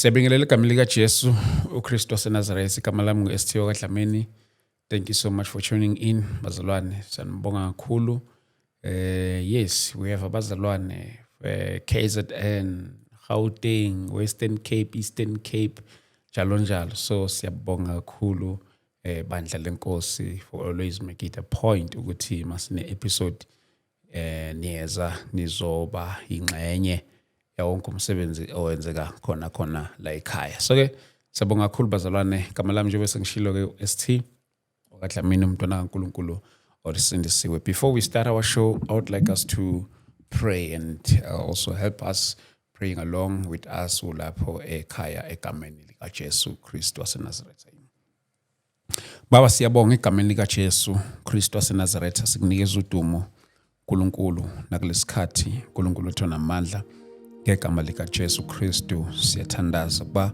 Siyabingelela egameni likaJesu uKristu waseNazaretha, igama lami ngu-STO Kadlamini. Thank you so much for tuning in, bazalwane. Sanibonga kakhulu. Yes, we have abazalwane KZN, Gauteng, Western Cape, Eastern Cape, njalo njalo. So siyabonga kakhulu bandla lenkosi for always make it a point ukuthi masine episode niyeza nizoba ingxenye yawonke umsebenzi owenzeka khona la ekhaya. So ke siyabonga kakhulu bazalwane, igama lami njengoba sengishilo ke ST Kadlamini umntwana kaNkulunkulu orisindisiwe. Before we start our show, I would like us to pray and also help us praying along with us ulapho ekhaya egameni likaJesu Kristu waseNazaretha. Baba siyabonga egameni likaJesu Kristu waseNazaretha, sikunikeza udumo uNkulunkulu nakulesikhathi uNkulunkulu uthona amandla ngegama likaJesu Kristu. Siyathandaza ba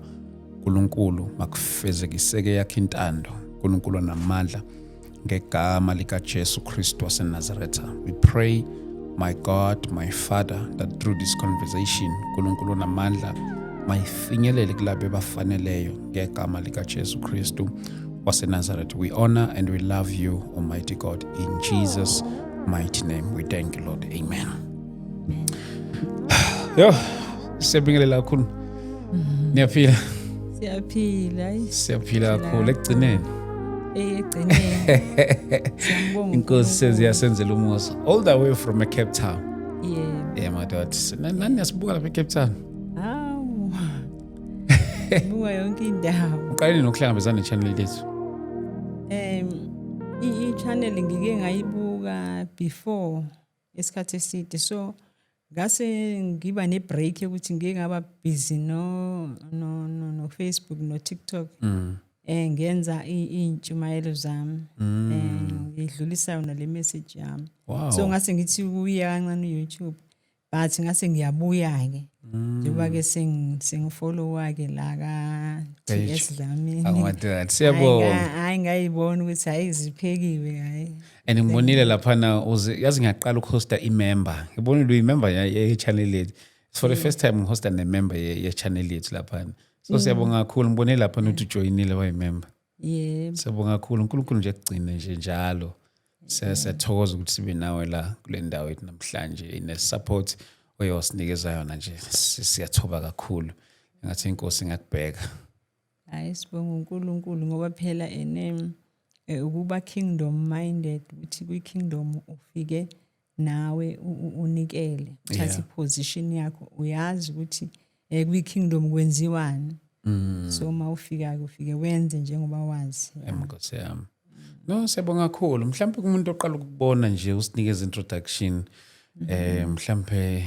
uNkulunkulu makufezekiseke yakhe intando uNkulunkulu onamandla ngegama likaJesu Kristu waseNazaretha. We pray, my God, my Father, that through this conversation uNkulunkulu onamandla mayifinyelele kulabe bafaneleyo ngegama likaJesu Kristu waseNazaretha. We honor and we love you, Almighty God, in Jesus' mighty name. We thank you, Lord. Amen. Yo, siyabingelela kakhulu. Niyaphila? Siyaphila kakhulu ekugcineni. Egcineni. Siyambonga. Inkosi seziyasenzela umusa all the way from Cape Town. Yeah, my daughter. Nani yasibuka lapha eCape Town? Awu. Buka yonke indawo. Uqaleni nokuhlangabezana nechannel lethu. I-channel ngike ngayibuka before esikhathi eside, so ngase ngiba nebreak ukuthi ngike ngaba busy no Facebook no TikTok. Ngenza intshumayelo zami ngidlulisa yona le message yami. So ngase ngithi uya kancane YouTube, but ngase ngiyabuya ke njengoba ke sengifollowa ke la ka TS Dlamini. Awumadoda siyabonga. Hayi ngayibona ukuthi ayiziphekiwe hayi. And ngibonile lapha na yazi ngiyaqala ukuhosta imember. Ngibonile uyimember ye channel lethu. It's for the first time ngihosta nemember ye channel lethu lapha. So siyabonga kakhulu, ngibonile lapha ukuthi ujoinile wayimember. Yebo. Siyabonga kakhulu, uNkulunkulu nje egcine nje njalo. Siyathokoza ukuthi sibe nawe la kule ndawo yethu namhlanje ine support oyosinikeza yona nje. Siyathoba kakhulu. Ngathi inkosi ngakubheka. Hayi sibonga uNkulunkulu ngoba phela ukuba kingdom minded ukuthi kwi kingdom ufike nawe unikele. Uthatha position yakho, uyazi ukuthi kwi kingdom kwenziwani. So mawufika ufike wenze njengoba wazi. Enkosi yami. No, siyabonga kakhulu. Mhlawumbe umuntu oqala ukubona nje usinikeza introduction mhlawumbe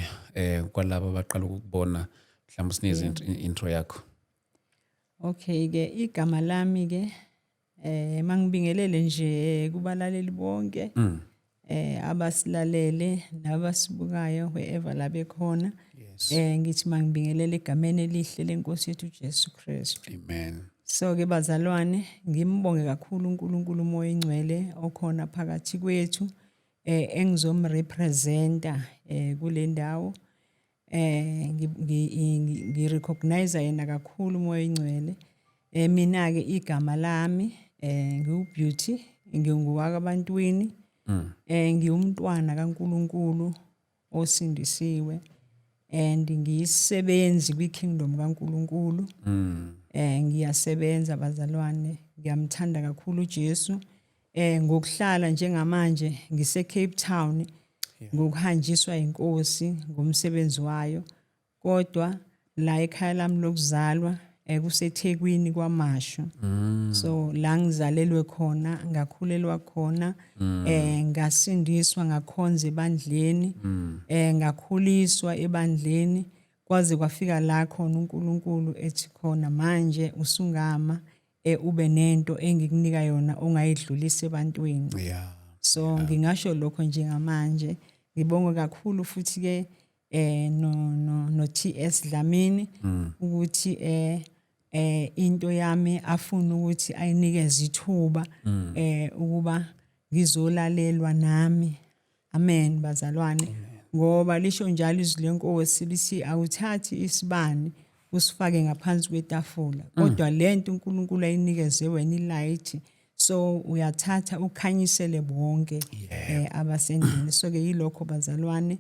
kwalabo abaqala ukubona mhlawumbe usinikeza intro yakho. Okay ke igama lami ke mangibingelele nje kubalaleli bonke abasilalele nabasibukayo wherever labe khona. Ngithi mangibingelele egameni elihle lenkosi yethu Jesu Kristu. Amen. So ke bazalwane, ngimbonge kakhulu uNkulunkulu umoya ingcwele okhona phakathi kwethu engizomrepresenta kule ndawo. Ngirecognize yena kakhulu umoya ingcwele. Mina ke igama lami ngiuBeauty, ngingowaka abantwini. Ngiyumntwana kaNkulunkulu osindisiwe and ngiyisebenzi kwi kingdom kaNkulunkulu. Ngiyasebenza bazalwane, ngiyamthanda kakhulu uJesu. Ngokuhlala njengamanje ngise Cape Town ngokuhanjiswa inkosi ngomsebenzi wayo, kodwa la ekhaya lami lokuzalwa kuseThekwini kwaMashu. So la ngizalelwe khona, ngakhulelwa khona, ngasindiswa ngakhonza ebandleni, ngakhuliswa ebandleni kwaze kwafika la khona uNkulunkulu ethi khona manje usungama ube nento engikunika yona ongayidlulisa ebantwini. So ngingasho lokho njengamanje. Ngibonga kakhulu futhi ke no TS Dlamini ukuthi into yami afuna ukuthi ayinikeze ithuba ukuba ngizolalelwa nami. Amen bazalwane. Ngoba lisho njalo izwi lenkosi lithi awuthathi isibani usifake ngaphansi kwetafula kodwa lento uNkulunkulu ayinikeze wena ilight so uyathatha ukhanyisele bonke abasendlini so ke yilokho bazalwane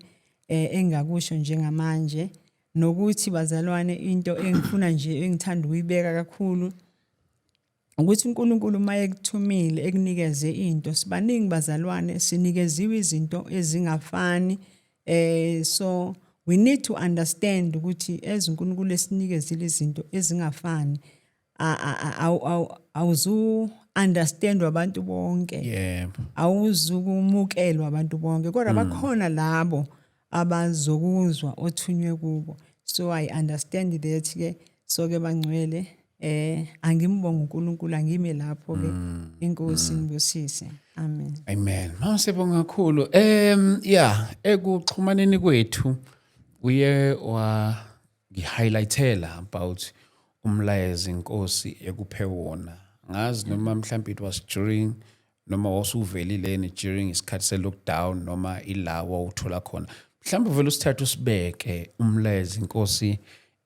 engakusho njengamanje nokuthi bazalwane into engifuna nje engithanda ukuyibeka kakhulu ukuthi uNkulunkulu maye kuthumile ekunikeze into sibaningi bazalwane sinikeziwe izinto ezingafani so we need to understand ukuthi ezinkulunkulu esinikezile izinto ezingafani awuzu understand abantu bonke awuzukumukelwa abantu bonke kodwa bakhona labo abazokuzwa othunywe kubo so I understand that ke so ke bangcwele angimbonga uNkulunkulu angime lapho ke inkosi ngibusise amen mama sibonga kakhulu ekuxhumaneni kwethu uye wa ngihighlightela about umlayezo inkosi ekuphe wona ngazi noma mhlawumbe it was during noma wasuvelile during isikhathi se lockdown noma ilawa uthola khona mhlawumbe vele usithatha usibeke umlayezo inkosi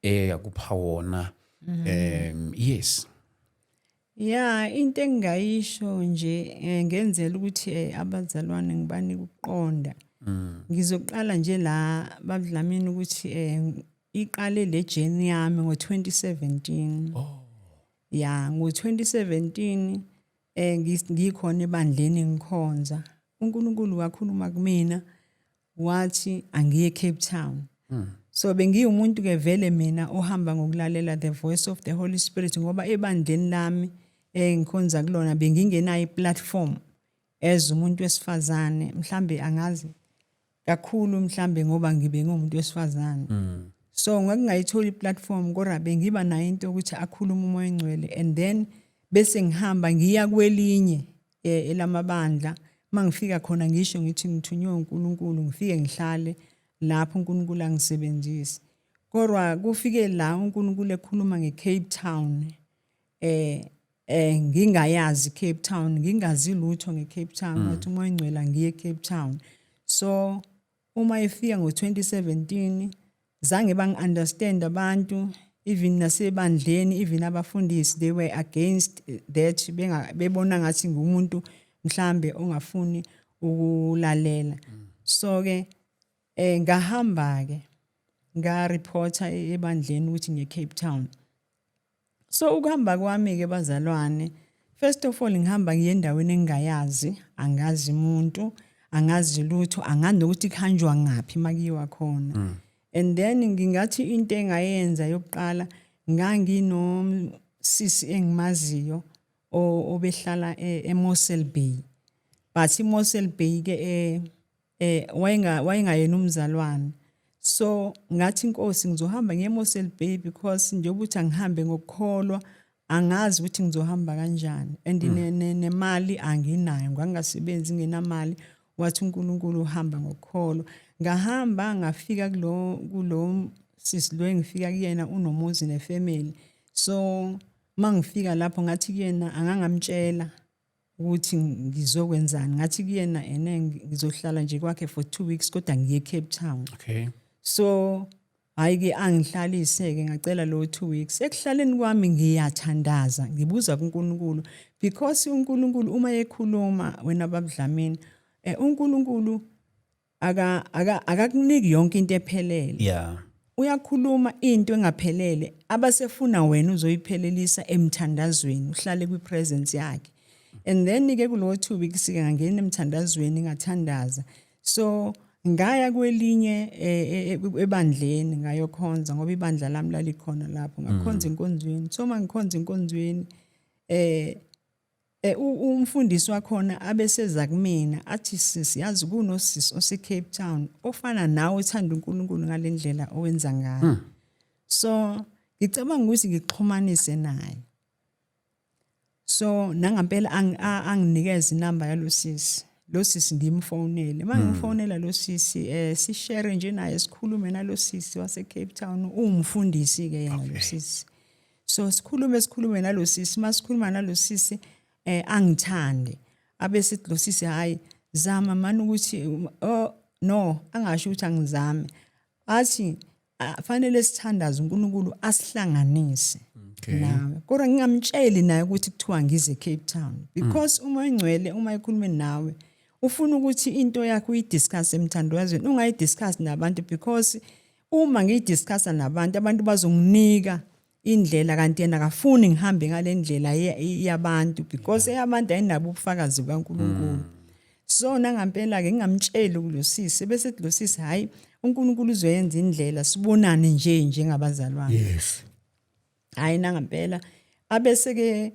yakupha wona yes into engayisho nje ngenzela ukuthi abazalwane ngibani ukuqonda ngizoqala nje la babudlamini ukuthi iqale le journey yami ngo2017 ngo2017 ngikhona ebandleni ngikhonza uNkulunkulu wakhuluma kumina wathi angiye Cape Town so bengiwumuntu ke vele mina ohamba ngokulalela the voice of the Holy Spirit ngoba ebandleni lami ngikhonza kulona bengingenayo iplatform as umuntu wesifazane mhlambe angazi kakhulu mhlambe ngoba ngibe ngumuntu wesifazane so ngakungayithola iplatform kodwa bengiba nayo into ukuthi akhuluma umoya engcwele and then bese ngihamba ngiya kwelinye elamabandla mangifika khona ngisho ngithi ngithunywe uNkulunkulu ngifike ngihlale lapho uNkulunkulu angisebenzisa kodwa kufike la uNkulunkulu ekhuluma ngeCape Town ngingayazi Cape Town ngingazi lutho ngeCape Town ngathi umoya engcwele ngiye Cape Town so uma efika ngo2017 zange bangi-understand abantu even nasebandleni even abafundisi they were against that bebona ngathi ngumuntu mhlambe ongafuni ukulalela so ke ngahamba ke nga-reporta ebandleni ukuthi nge-Cape Town so ukuhamba kwami ke bazalwane first of all ngihamba ngiye endaweni engingayazi angazi umuntu angazi lutho angazi nokuthi kuhanjwa ngaphi makiwa khona and then ngingathi into engayenza yokuqala nganginosisi engimaziyo obehlala eMossel Bay but iMossel Bay ke wayengayena umzalwane so ngathi inkosi ngizohamba ngeMossel Bay because njengoba uthi angihambe ngokukholwa angazi ukuthi ngizohamba kanjani and nemali anginayo ngangasebenzi ngenamali wathi uNkulunkulu uhamba ngokukholwa ngahamba ngafika kulo sisi lo engifika kuyena unomuzi nefamily so mangifika lapho ngathi kuyena angangamtshela ukuthi ngizokwenzani ngathi kuyena ngizohlala nje kwakhe for 2 weeks kodwa ngiye Cape Town so ayike angihlalise ke ngacela lo 2 weeks ekuhlaleni kwami ngiyathandaza ngibuza kuNkulunkulu because uNkulunkulu uma ekhuluma wena babudlamini uNkulunkulu akakuniki yonke into ephelele uyakhuluma into engaphelele abasefuna wena uzoyiphelelisa emthandazweni uhlale kwipresence yakhe and then ke kulo 2 weeks ke ngangena emthandazweni ngathandaza so ngaya kwelinye ebandleni ngayokhonza ngoba ibandla lami lalikhona lapho ngakhonza inkonzweni so mangikhonza inkonzweni umfundisi wakhona abeseza kumina athi sisiyazi kunosisi ose-Cape Town ofana nawe uthanda uNkulunkulu ngalendlela owenza ngayo so ngicabanga ukuthi ngixhumanise naye so nangempela anginikeza inamba yalosisi lo sisi ngimfonele mangimfonela lo sisi sishare nje naye sikhulume nalosisi wase-Cape Town umfundisi ke yena lo sisi so sikhulume nalosisi masikhuluma nalosisi angithande abesithi lo sisi hayi zama manje ukuthi no angasho ukuthi angizame athi fanele sithandaze uNkulunkulu asihlanganise Okay. nawe kodwa ngingamtsheli naye ukuthi kuthiwa ngize Cape Town because uma engcwele uma ekhulume nawe ufuna ukuthi into yakho uyidiscuss emthandazweni ungayidiscuss nabantu because uma ngiyidiscussa nabantu abantu bazonginika indlela kanti yena akafuni ngihambe ngalendlela yabantu because eyabantu ayinabo ubufakazi kaNkulunkulu so nangampela ke ngingamtsheli kulosisi bese kulosisi hayi uNkulunkulu uzoyenza indlela sibonane nje njengabazalwane Yes. hayi nangampela abese ke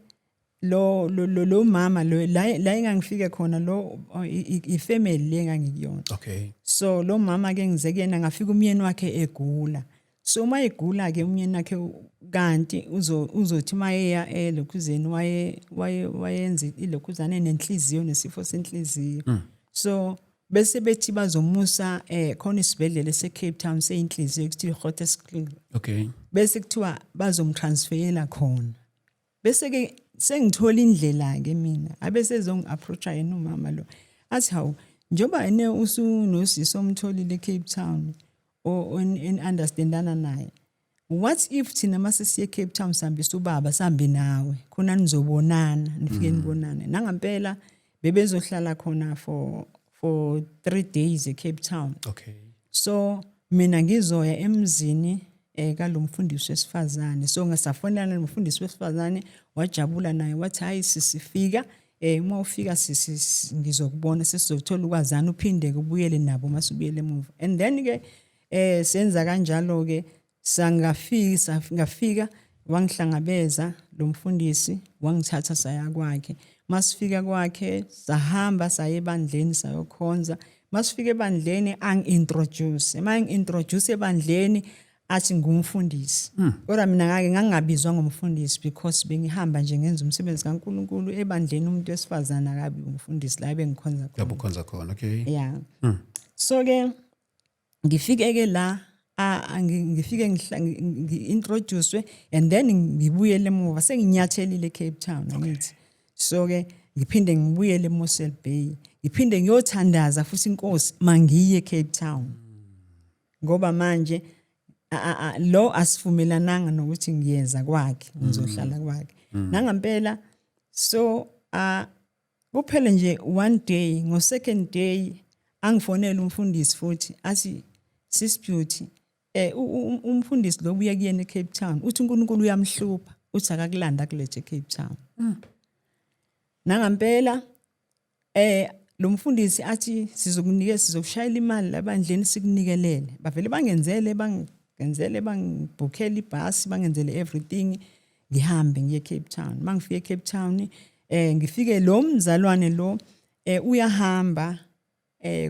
lo mama lo la engangifike khona lo ifamily lengangikuyona Okay. so lo mama ke ngize kuyena ngafika umyeni wakhe egula so uma egula ke umyeni wakhe kanti uzothi mayeya elokhuzeni wayenza ilokhuzane nenhliziyo nesifo senhliziyo so bese bethi bazomusa khona isibedlela ese-Cape Town seyinhliziyo kuthiwa i-Grooterskloof Okay. bese kuthiwa bazomtransferela khona bese ke sengithola indlela ke mina abese zongi-approacha yena umama lo athi hawu njoba ene usunosisi omtholile eCape Town understandana naye what if thina mase siye Cape Town sihambisa ubaba sihambe nawe khona nizobonana nifike nibonane nangampela bebezohlala khona for 3 days eCape Town Okay. so mina ngizoya emzini kalomfundisi wesifazane so ngasafonana nomfundisi wesifazane wajabula naye wathi hayi sisifika uma ufika ngizokubona sesizothola ukwazana uphinde kubuyele nabo masubuyele emuva and then ke senza kanjalo ke ngafika wangihlangabeza lo mfundisi wangithatha saya kwakhe masifika kwakhe sahamba saye ebandleni sayokhonza masifika ebandleni angi-introduce ebandleni athi ngumfundisi kodwa mina ngake ngangabizwa ngomfundisi because bengihamba nje ngenza umsebenzi kaNkulunkulu ebandleni umuntu wesifazana akabi umfundisi la bengikhonza khona Yabukhonza khona. Okay. yeah so ke ngifike ke la ngifike ngi-introduce and then ngibuyele emuva senginyathelile eCape Town angithi so ke ngiphinde ngibuyele eMossel Bay ngiphinde ngiyothandaza futhi inkosi mangiye eCape Town ngoba manje lo asivumelananga nokuthi ngiyeza kwakhe ngizohlala kwakhe nangampela so kuphela nje one day ngo second day angifonela umfundisi futhi athi Sis Beauty umfundisi lo buya kuyena eCape Town uthi uNkulunkulu uyamhlupha uthi akakulanda kulethe eCape Town nangampela lo mfundisi athi sizokushayela imali labandleni sikunikelele bavele bangenzele bangibhukhela ibhasi bangenzele everything ngihambe ngiye eCape Town mangifike eCape Town ngifike lo mzalwane lo uyahamba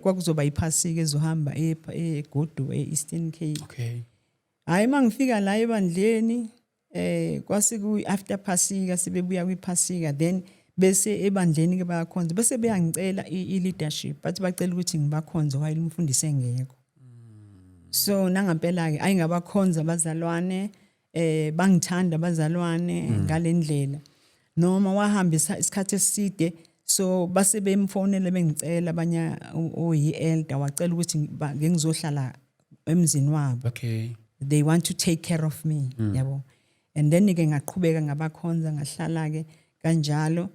kwakuzoba iphasika ezohamba eGodo eEastern Cape Okay. hayi mangifika la ebandleni kwasiku after phasika sibebuya kwiphasika then bese ebandleni ke bayakhonza bese beyangicela i-leadership bathi bacela ukuthi ngibakhonze while umfundisi engekho so nangampela ke ayingabakhonza abazalwane bangithanda abazalwane ngalendlela noma wahambisa isikhathi eside so base bemfonela bengicela abanye oyi-elder wacela ukuthi ngizohlala emzini wabo Okay. they want to take care of me yabo and then ke ngaqhubeka ngabakhonza ngahlala ke kanjalo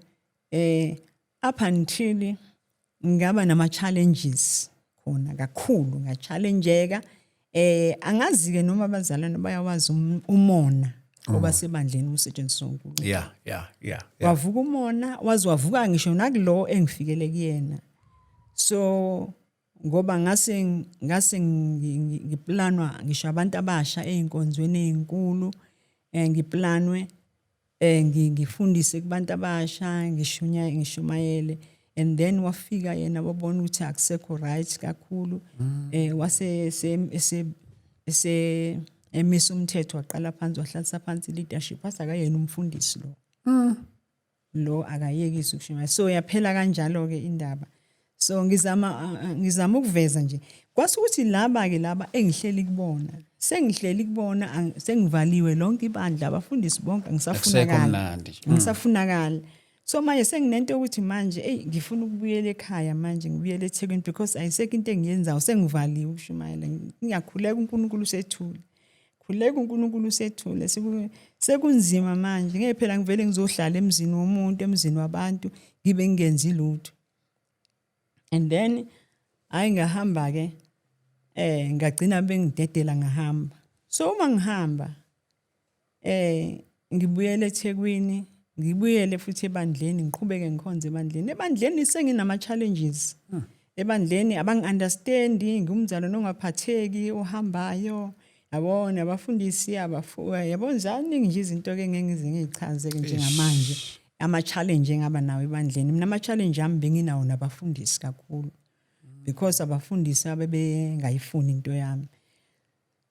up until ngaba nama challenges khona kakhulu ngachallengeka angazi ke noma abazalwane bayawazi umona oba sebandleni usetshenziswa uNkulunkulu Yeah. wavuka umona wavuka ngisho nakulo engifikele kuyena so ngoba ngase ngiplanwa ngisho abantu abasha einkonzweni ezinkulu ngiplanwe ngifundise kubantu abasha ngishumayele and then wafika yena wabona ukuthi akusekho right kakhulu wase emisa umthetho waqala phansi wahlalisa phansi leadership asakayena umfundisi lo akayekisi ukushumayela so yaphela kanjalo ke indaba so ngizama ukuveza nje kwasukuthi laba engihleli kubona sengivaliwe lonke ibandla abafundisi bonke ngisafunakala so manje senginento ukuthi manje ngifuna ukubuyela ekhaya manje ngibuyele eThekwini because ayisekho into engiyenzayo sengivaliwe ukushumayela ngiyakhuleka uNkulunkulu usethule khuleka uNkulunkulu sethule sekunzima manje ngeke phela ngivele ngizohlala emzini womuntu emzini wabantu ngibe ngenzi lutho. And then ngahamba ke ngagcina bengidedela ngahamba. So uma ngihamba ngibuyele eThekwini, ngibuyele futhi ebandleni, ngiqhubeke ngikhonze ebandleni. Ebandleni senginama challenges. Ebandleni abangi-understand, ngumzalo nongaphatheki ohambayo. Yabona abafundisi yabona njani nje izinto ke ngeke ngize ngichaze ke njengamanje ama challenge engaba nawo ebandleni. Mina ama challenge ami benginawo nabafundisi kakhulu because abafundisi abebengayifuni into yami.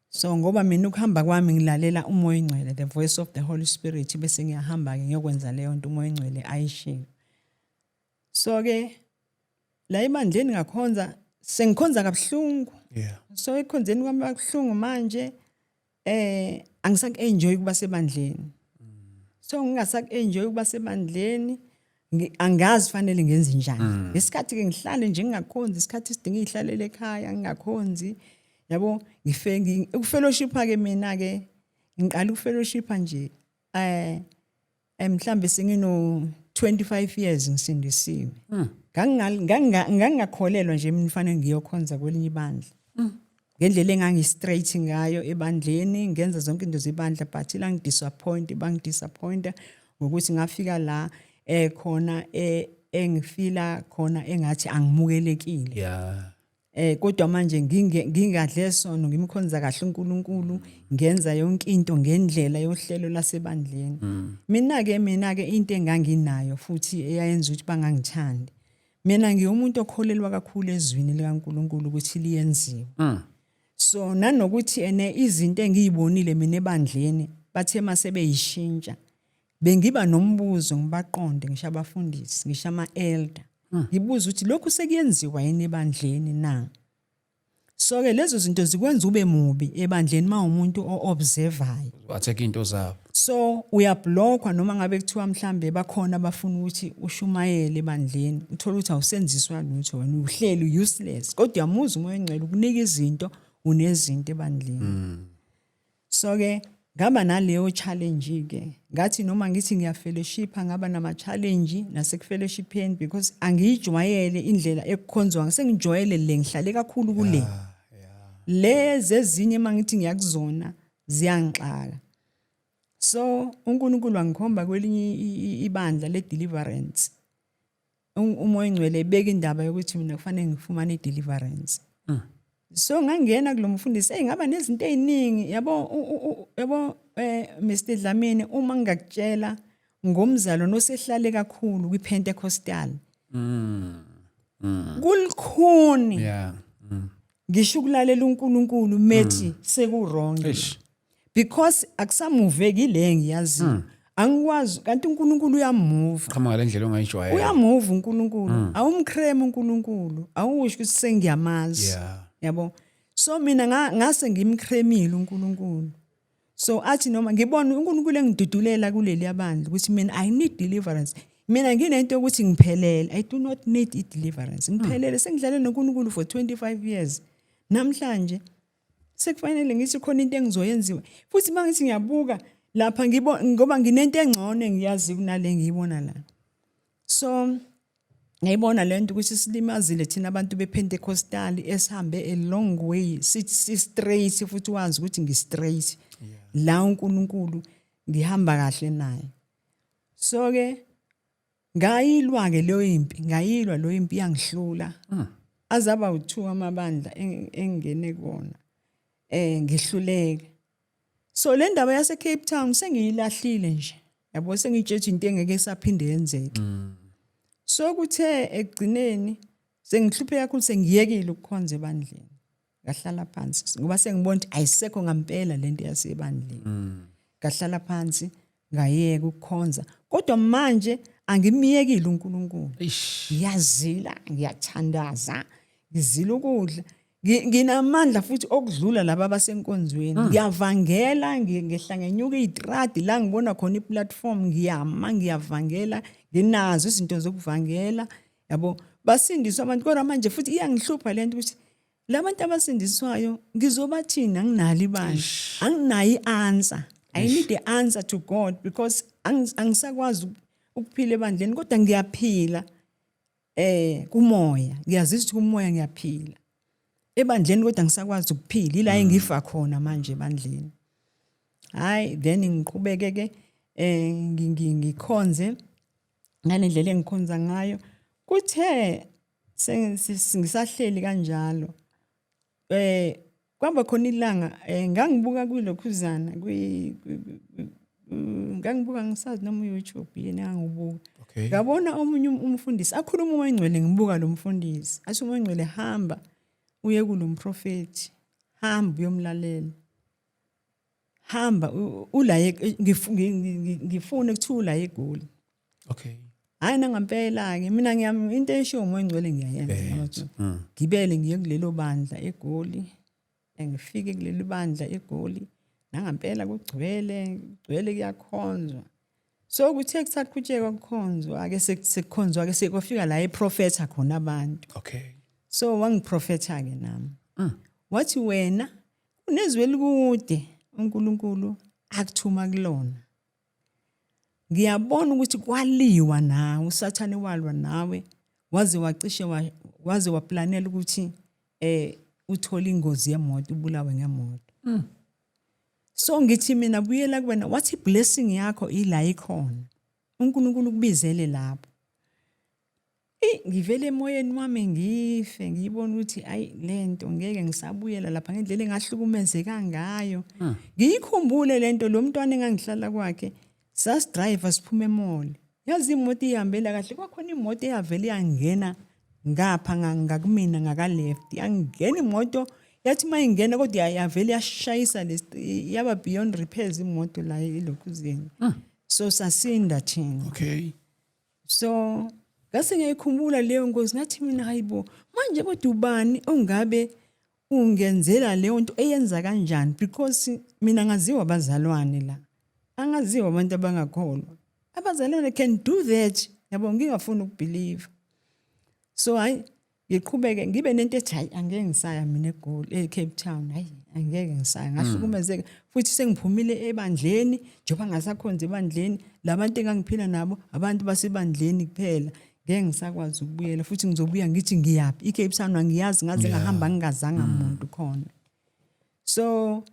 So ngoba mina ukuhamba kwami ngilalela uMoya Ingcwele, the voice of the Holy Spirit, bese ngiyahamba ke ngiyokwenza leyo nto uMoya Ingcwele ayishiyo. So ke la ebandleni ngakhonza sengikhonza kabuhlungu. Yeah. So ekhonzeni kwami kabuhlungu manje angisaku-enjoy ukuba sebandleni. So ngingasaku-enjoy ukuba sebandleni, angazi fanele ngenze njani. Ngesikhathi ke ngihlale nje ngingakhonzi, isikhathi sidinga ihlalele ekhaya ngingakhonzi. Yabo ukufellowshipa ke mina ke ngiqala ukufellowshipa nje mhlambe sengino 25 years ngisindisiwe. Ngangakholelwa nje mina fanele ngiyokhonza kwelinye ibandla. Ngendlela engangi-straight ngayo ebandleni, ngenza zonke into zebandla, but la bangidisappointa ngokuthi ngafika la khona engifila khona engathi angimukelekile. Yeah. Kodwa manje ngingadle sono ngimkhonza kahle uNkulunkulu, ngenza yonke into ngendlela yohlelo lasebandleni. Mina ke into enganginayo futhi eyayenza ukuthi bangangithandi. Mina ngiyomuntu okholelwa kakhulu ezwini likaNkulunkulu ukuthi liyenziwe. So nanokuthi izinto engiyibonile mina ebandleni bathe mase beyishintsha, bengiba nombuzo ngibaqonde, ngisho abafundisi, ngisho ama-elder. Ngibuza ukuthi lokhu sekuyenziwa yini ebandleni na? So ke lezo zinto zikwenza ube mubi ebandleni mawumuntu o-observayo. Watheka into zabo. So uyablockwa noma ngabe kuthiwa mhlambe bakhona abafuna ukuthi ushumayele ebandleni, uthola ukuthi awusenziswa lutho, wena uhleli useless. Kodwa uyamuza uMoya Ingcwele ukunika izinto, unezinto ebandleni. So ke ngaba naleyo challenge ke. Ngathi noma ngithi ngiyafellowshipa ngaba nama challenge nasekufellowshipeni because angiyijwayele indlela ekukhonzwa, sengijwayele le ngihlale kakhulu kule. Lezi ezinye mangithi ngiyakuzona ziyangixaka. So uNkulunkulu wangikhomba kwelinye ibandla le-deliverance. uMoya Ingcwele ebeka indaba yokuthi mina kufanele ngifumane i-deliverance. So ngangena kulomfundisi ngaba nezinto eziningi, yabo Mr Dlamini, uma ngakutshela ngomzalo nosehlale kakhulu kwiPentecostal. Kulikhuni. Yeah. Ngisho ukulalela uNkulunkulu methi sekurong. Because akusamuvekile ngiyazi. Angikwazi kanti uNkulunkulu uyamove. Khama ngale ndlela ongayijwayela. Uyamove uNkulunkulu. Awumcreme uNkulunkulu. Awusho ukuthi sengiyamazi. Yeah. Yabo. So mina ngase ngimcremile uNkulunkulu. So athi noma ngibona uNkulunkulu engidudulela kuleli yabandla ukuthi mina I need deliverance. Mina nginento ukuthi ngiphelele. I do not need deliverance. Ngiphelele sengidlale noNkulunkulu for 25 years. Namhlanje sekufanele ngithi khona into engizoyenziwa. Futhi mangithi ngiyabuka lapha ngoba nginento engcono engiyazi kunale ngiyibona la. So ngiyibona lento ukuthi silimazile thina abantu bePentecostal esihambe a long way, si straight futhi wazi ukuthi ngi-straight. La uNkulunkulu ngihamba kahle naye. So ke ngayilwa ke leyo impi, ngayilwa lo impi yangihlula. Azaba u2 amabandla engene kona. Ngihluleke. So le ndaba yase Cape Town sengiyilahlile nje. Yabo sengitshethe into engeke saphinde yenzeke. So kuthe egcineni sengihlupheka kakhulu sengiyekile ukukhonza ebandleni. Ngahlala phansi ngoba sengibona ukuthi ayisekho ngampela lento yasebandleni. Ngahlala phansi ngayeka ukukhonza. Kodwa manje angimiyekile uNkulunkulu. Ngiyazila, ngiyathandaza, ngizila ukudla. Nginamandla futhi okudlula laba abasenkonzweni. Ngiyavangela, ngehlangenyuka izitradi la ngibona khona iplatform, ngiyavangela, nginazo izinto zokuvangela. Yabo basindiswa abantu kodwa manje futhi iyangihlupha lento ukuthi labantu abasindiswayo ngizobathini anginalo ibandla anginayo i-answer I need the answer to God because angisakwazi ukuphila ebandleni kodwa ngiyaphila kumoya ngiyazisa ukuthi kumoya ngiyaphila ebandleni kodwa ngisakwazi ukuphila ila engifa khona manje ebandleni hayi then ngiqhubeke ke ngikhonze ngalendlela engikhonza ngayo kuthe sengisahleli kanjalo kwaba khona ilanga ngangibuka kulokhuzana ngangibuka ngisazi noma YouTube yena ngangibuka ngabona omunye umfundisi akhuluma umoya engcwele ngibuka lo mfundisi athi umoya engcwele hamba uye kulomprofeti hamba uyomlalela hamba ula ngifuna ukuthula eGoli hayi nangempela ke mina ngiyami into esho umoya engcwele ngiyayenza ngibele ngiye kulelo bandla eGoli ngifike kulelo bandla eGoli nangempela kugcwele kuyakhonzwa so kuthe kusaqhutsheka ukukhonzwa ake sekukhonzwa ake sekufika la eprofetha khona abantu so wangiprofetha ke nami wathi wena unezwi elikude uNkulunkulu akuthuma kulona ngiyabona ukuthi kwaliwa nawe uSathane walwa nawe waze waplanela ukuthi uthola ingozi yemoto ubulawe ngemoto so ngithi mina buyela kuwena wathi blessing yakho ila ikhona uNkulunkulu kubizele lapho ngivele emoyeni wami ngife ngiyibona ukuthi ayi lento ngeke ngisabuyela lapha ngendlela engahlukumezeka ngayo ngiyikhumbule lento lo mntwana engangihlala kwakhe sas driver siphuma emall yazi imoto ihambela kahle kwakhona imoto eyavele yangena ngapha ngakumina ngaka left yangena imoto yathi mayingena kodwa yavele yashayisa yaba beyond repairs imoto la elokhuzeni so sasinda thina so ngase ngiyikhumbula leyo ngozi ngathi mina hayibo manje kodwa ubani ongabe ungenzela leyo nto eyenza kanjani because mina ngaziwa abazalwane la angaziwa abantu abangakholwa abazalwane can do that yabo ngingafuni ukubelieve so hayi ngiqhubeke ngibe nento ethi hayi angeke ngisaya mina eGoli eCape Town hayi angeke ngisaya ngahlukumezeka futhi sengiphumile ebandleni njengoba ngasakhonza ebandleni labantu engangiphila nabo abantu basebandleni kuphela ngeke ngisakwazi ukubuyela futhi ngizobuya ngithi ngiyapi iCape Town angiyazi ngaze ngahamba ngingazanga umuntu khona so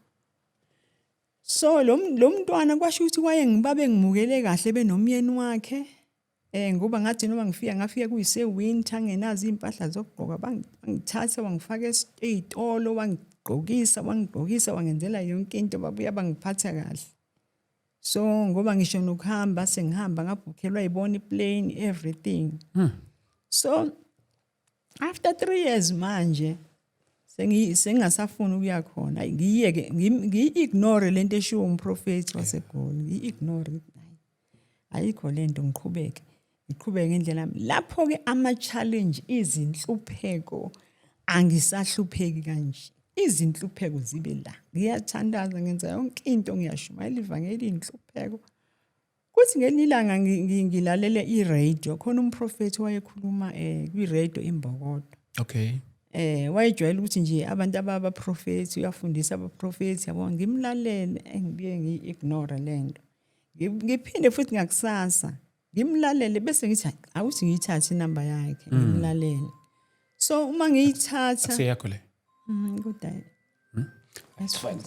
lo mntwana kwasho ukuthi kwaye ngibabe ngimukele kahle benomyeni wakhe ngoba ngathi noma ngafika kuyise winter ngenazi impahla zokugqoka bangithatha wangifaka esitolo wangigqokisa wangenzela yonke into babuya bangiphatha kahle so ngoba ngisho nokuhamba sengihamba ngabhukhelwa ibona iplane everything so after 3 years manje sengasafuna ukuya khona ngiyeke ngiignore lento eshiwo umprofeti waseGoli ngiignore ayikho lento ngiqhubeke ngendlela lapho ke ama challenge izinhlupheko angisahlupheki kanje izinhlupheko zibe la ngiyathandaza ngenza yonke into ngiyashumayela ivangeli inhlupheko kuthi ngelilanga ngilalele iradio khona umprofeti wayekhuluma kwiradio iMbokodo wayejwayela ukuthi nje abantu abaprofeti uyafundisa abaprofeti yabo ngimlalele engibuye ngiignore lento ngiphinde futhi ngakusasa ngimlalele bese ngithi awuthi ngiyithathe inamba yakhe ngimlalele so uma ngiyithatha asiyakho le good day that's fine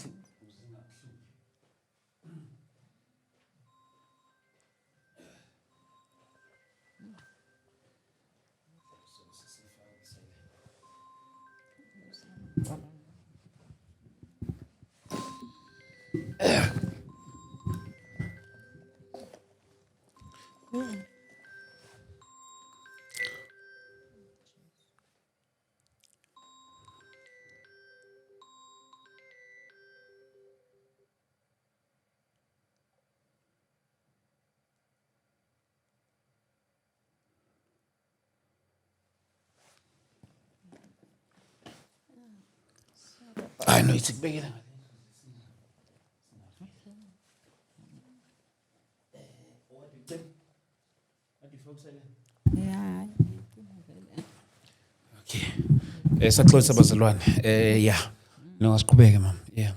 I know it's big. yeah Okay. Saxolisa bazalwane. Yeah. No, siqhubeke mama. Yeah.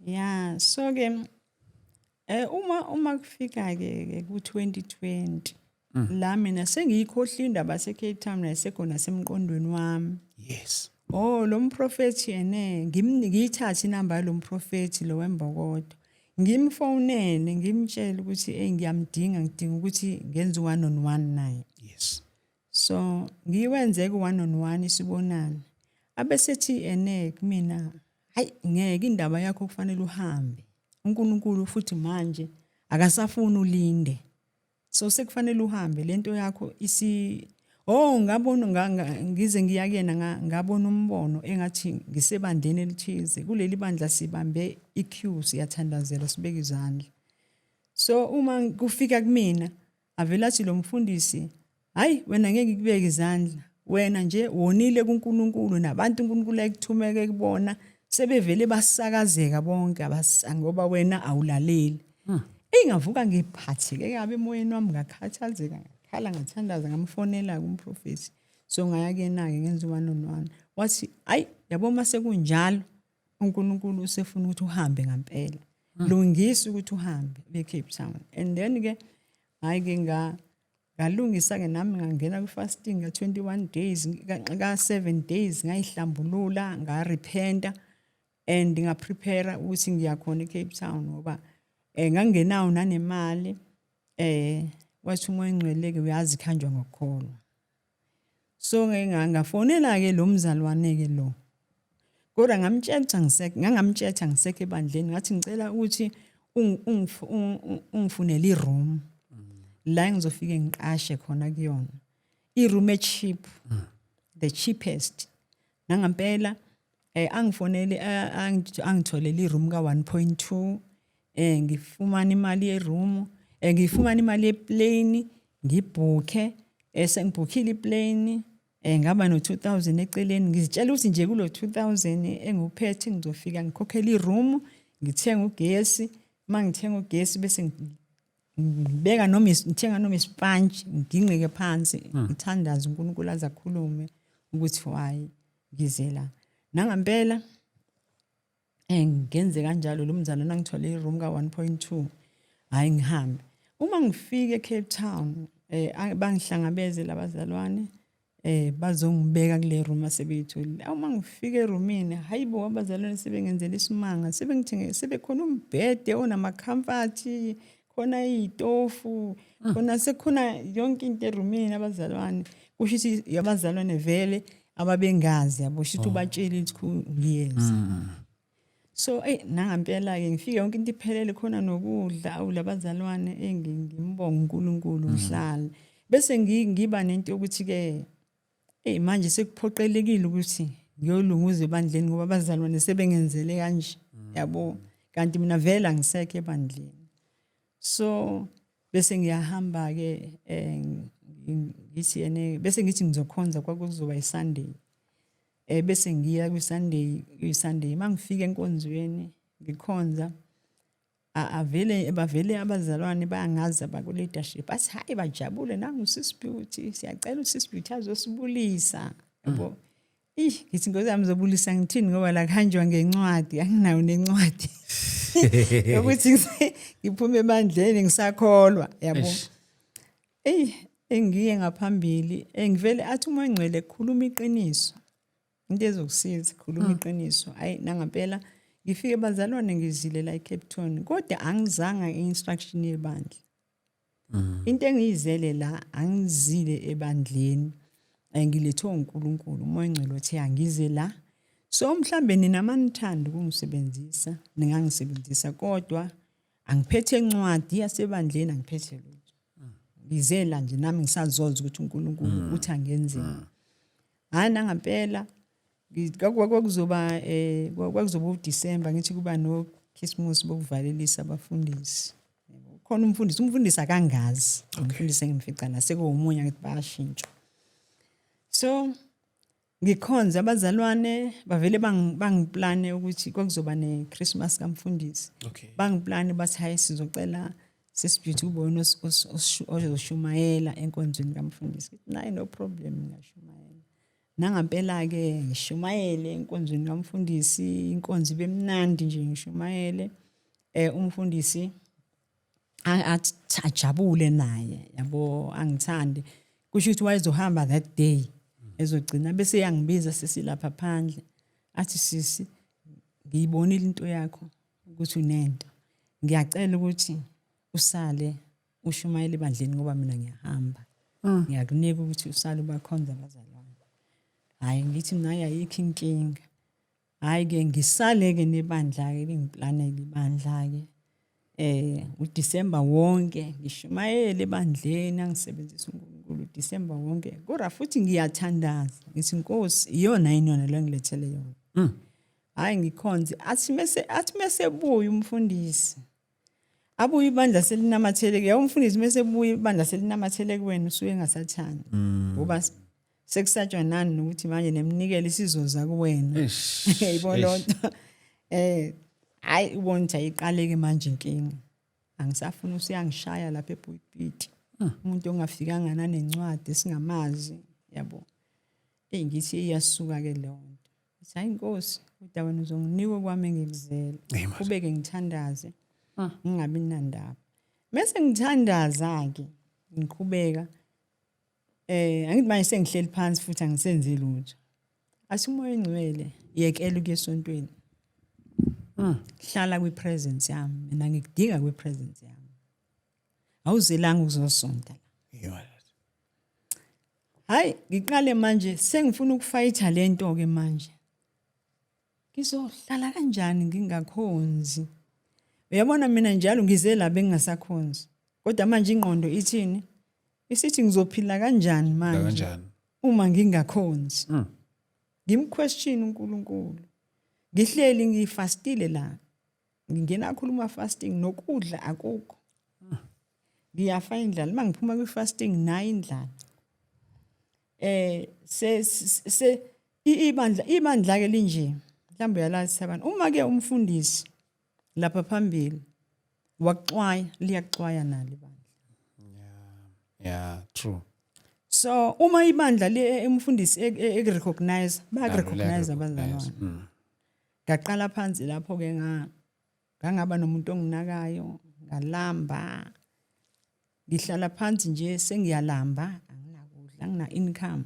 Yeah, so ke uma kufika ke ku 2020 la mina sengiyikhohla indaba se Cape Town nasekhona semqondweni wami. Yes. Lo mprofethi yene ngiyithatha inamba lo mprofethi lo wembokodo. Ngimfonele ngimtshela ukuthi ngiyamdinga ngidinga ukuthi ngenze 1-on-1 naye. Yes. So ngiwenze ku 1-on-1 isibonana. Abesethi kumina hayi ngeke indaba yakho kufanele uhambe. uNkulunkulu futhi manje akasafuna ulinde. So sekufanele uhambe lento yakho ngabona ngize ngiyakena ngabona umbono engathi ngisebandleni elithize kuleli bandla sibambe iQ siyathandazela sibeke izandla. So uma kufika kumina avela athi lo mfundisi hayi wena ngeke ngikubeke izandla wena nje wonile kuNkulunkulu nabantu uNkulunkulu ayikuthumeke kubona sebevele basakazeka bonke ngoba wena awulaleli. Engavuka ngiphatheke kabe emoyeni wami ngakhathazeka ngakhala ngathandaza ngamfonela kumprofeti. So ngaya kena ke ngenza 1-on-1 wathi hayi yabo mase kunjalo uNkulunkulu usefuna ukuthi uhambe ngempela. Lungisa ukuthi uhambe eCape Town. And then ke hayi ke ngalungisa ke nami ngangena ku fasting ka 21 days ka 7 days ngayihlambulula ngarepenta and ngaprepare ukuthi ngiyakhona eCape Town ngoba ngangenawo nanemali wathi umoya engcwele ke uyazi khanjwa ngokholwa. So ngafonela ke lo mzalwane ke lo kodwa ngangamtshela ngisekho ebandleni ngathi ngicela ukuthi ungifunele iroom la ngizofike ngiqashe khona kuyona iroom cheap the cheapest nangempela angifonele angitholele iroom ka 1.2 ngifumana imali yeroom ngifumana imali yeplane ngibhukhe sengibhukhile iplane ngaba no 2000 eceleni ngizitshela ukuthi nje kulo 2000 enguphethe ngizofika ngikhokhela iroom ngithenga ugesi mangithenga ugesi bese ngibeka ngithenga noma isponge nginqike phansi ngithandaza uNkulunkulu azakhulume ukuthi why ngizela nangempela ngenze kanjalo lo mzalwane angithole iroom ka 1.2 hayi ngihambe uma ngifike eCape Town bangihlangabeze labazalwane bazongibeka kule room asebeyitholile uma ngifike eroomini hayibo abazalwane sebengenzela isimanga sebekhona umbhede onama comfort khona izitofu khona sekhona yonke into eroomini abazalwane kusho ukuthi abazalwane vele ababengazi yabo shithi ubatshela ukuthi ngiyenza. So nangempela ke ngifike yonke into iphelele khona nokudla awulabazalwane ngimbonga uNkulunkulu ngihlala bese ngiba nento yokuthi ke manje sekuphoqelekile ukuthi ngiyolunguza ebandleni ngoba abazalwane sebengenzele kanje yabo kanti mina vela ngisekho ebandleni. So bese ngiyahamba ke ngithi bese ngithi ngizokhonza kwakuzoba iSunday bese ngiya kwiSunday mangifika enkonzweni ngikhonza bavele abazalwane bayangaza baku leadership bathi hayi bajabule nangu uSisi Beauty siyacela uSisi Beauty azosibulisa yabo ngithi ngozami ngizobulisa ngithini ngoba la khanjwa ngencwadi anginayo nencwadi ukuthi ngiphume ebandleni ngisakholwa yabo engiye ngaphambili ngivele athi umoya engcwele khuluma iqiniso into ezokusiza khuluma iqiniso hayi nangempela ngifike bazalwane ngizile la eCape Town kodwa angizanga instruction yebandla into engiyizele la angizile ebandleni ngilethwe uNkulunkulu umoya engcwele uthi angize la so mhlambe nina manithanda ukungisebenzisa ningangisebenzisa kodwa angiphethe encwadi yasebandleni angiphethe lutho ngizela nje nami ngisazoza ukuthi uNkulunkulu uthi angenzeni nangempela kwakuzoba uDisemba ngithi kuba no Christmas bokuvalelisa abafundisi khona umfundisi akangazi umfundisi engimfica la sekuwumunye ngithi bayashintshwa so ngikhonza abazalwane bavele bangiplane ukuthi kwakuzoba neChristmas kaMfundisi bangiplane bathi hayi sizocela Sis Beauty ubone ozoshumayela enkonzweni kaMfundisi nayi no problem ngashumayela Nangampela ke ngishumayele enkonzweni kamfundisi, inkonzo bemnandi nje ngishumayele. Umfundisi ajabule naye, yabo, angithande. Kusho ukuthi wayezohamba that day ezogcina bese yangibiza sesilapha phandle. Athi sisi, ngiyibonile into yakho ukuthi unento. Ngiyacela ukuthi usale ushumayele ebandleni ngoba mina ngiyahamba. Ngiyakunika ukuthi usale ubakhonza abazalwane. Hayi ngithi mina ayikho inkinga. Hayi ke ngisale ke nebandla ke bengiplana libandla ke. uDisemba wonke ngishumayele ebandleni angisebenzisa uNkulunkulu uDisemba wonke. Kodwa futhi ngiyathandaza. Ngithi Nkosi iyona inona le ngilethele yona. Hayi ngikhonze athi mase buya umfundisi. Abuye ibandla selinamathele ke umfundisi mase buya ibandla selinamathele kuwena usuke ngasathanda. Ngoba sekusatshwa nani nokuthi manje nemnikele isizoza kuwena. Yibononto. Hayi ubona ukuthi ayiqaleke manje inkinga. Angisafuna usiyangishaya lapha ePulpit. Umuntu ongafikanga nanencwadi esingamazi, yabo. Ngithi iyasuka ke leyo nto. Ngithi hayi Nkosi, kodwa wena uzonginika kwami ngikuzele. Kubeke ngithandaze. Ngingabi nandaba. Mase ngithandaza ke ngiqhubeka. Angithi manje sengihleli phansi futhi angisenzi lutho. Asimoya ingcwele yekela ukuyesontweni. Hlala kwipresence yami, mina ngikudinga kwipresence yami. Awuzelanga uzosonta. Hayi ngiqale manje sengifuna ukufayitha lento ke manje. Ngizohlala kanjani ngingakhonzi? Uyabona mina njalo ngize la bengingasakhonzi. Kodwa manje ingqondo ithini? Isithi ngizophila kanjani manje? Uma ngingakhonzi. Ngimquestion uNkulunkulu. Ngihleli ngifastile la. Ngingena khuluma fasting nokudla akukho. Ngiyafa indlala mangiphuma kwi-fasting nayo indlala. Ibandla ke linje. Mhlawumbe uyalazi abantu. Uma ke umfundisi lapha phambili waxwaya liyaxwaya nalo ibandla. Yeah, true. So uma ibandla umfundisi recognize recognize abazalwane. Ngaqala phansi lapho ke ngangaba nomuntu onginakayo, ngalamba. Ngihlala phansi nje sengiyalamba, anginakudla, angina income.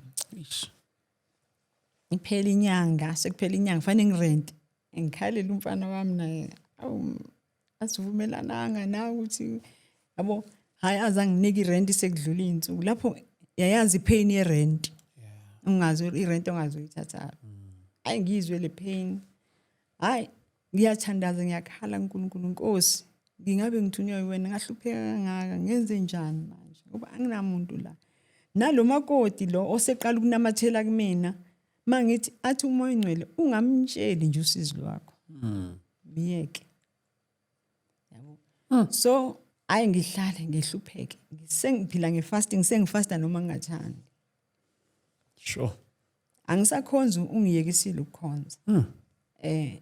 Iphela inyanga, sekuphela inyanga fanele ngirent. Ngikhalela umfana wami naye, asivumelananga na ukuthi yabo hayi azanginike irent sekudlula insuku. Lapho yayazi pain ye rent. Ungazi irent ongazoyithatha. Hayi ngizwe le pain. Hayi ngiyathandaza ngiyakhala uNkulunkulu Nkosi ngingabe ngithunywa wena ngahlupheka kangaka ngenze njani manje ngoba anginamuntu la nalomakoti lo oseqala ukunamathela kumina mangithi athi umoya ingcwele ungamtsheli nje usizi lwakho miyeke yabo so hayi ngihlale ngihlupheke sengiphila ngefasting sengifasta noma ngingathandi sure angisakhonza ungiyekisile ukukhonza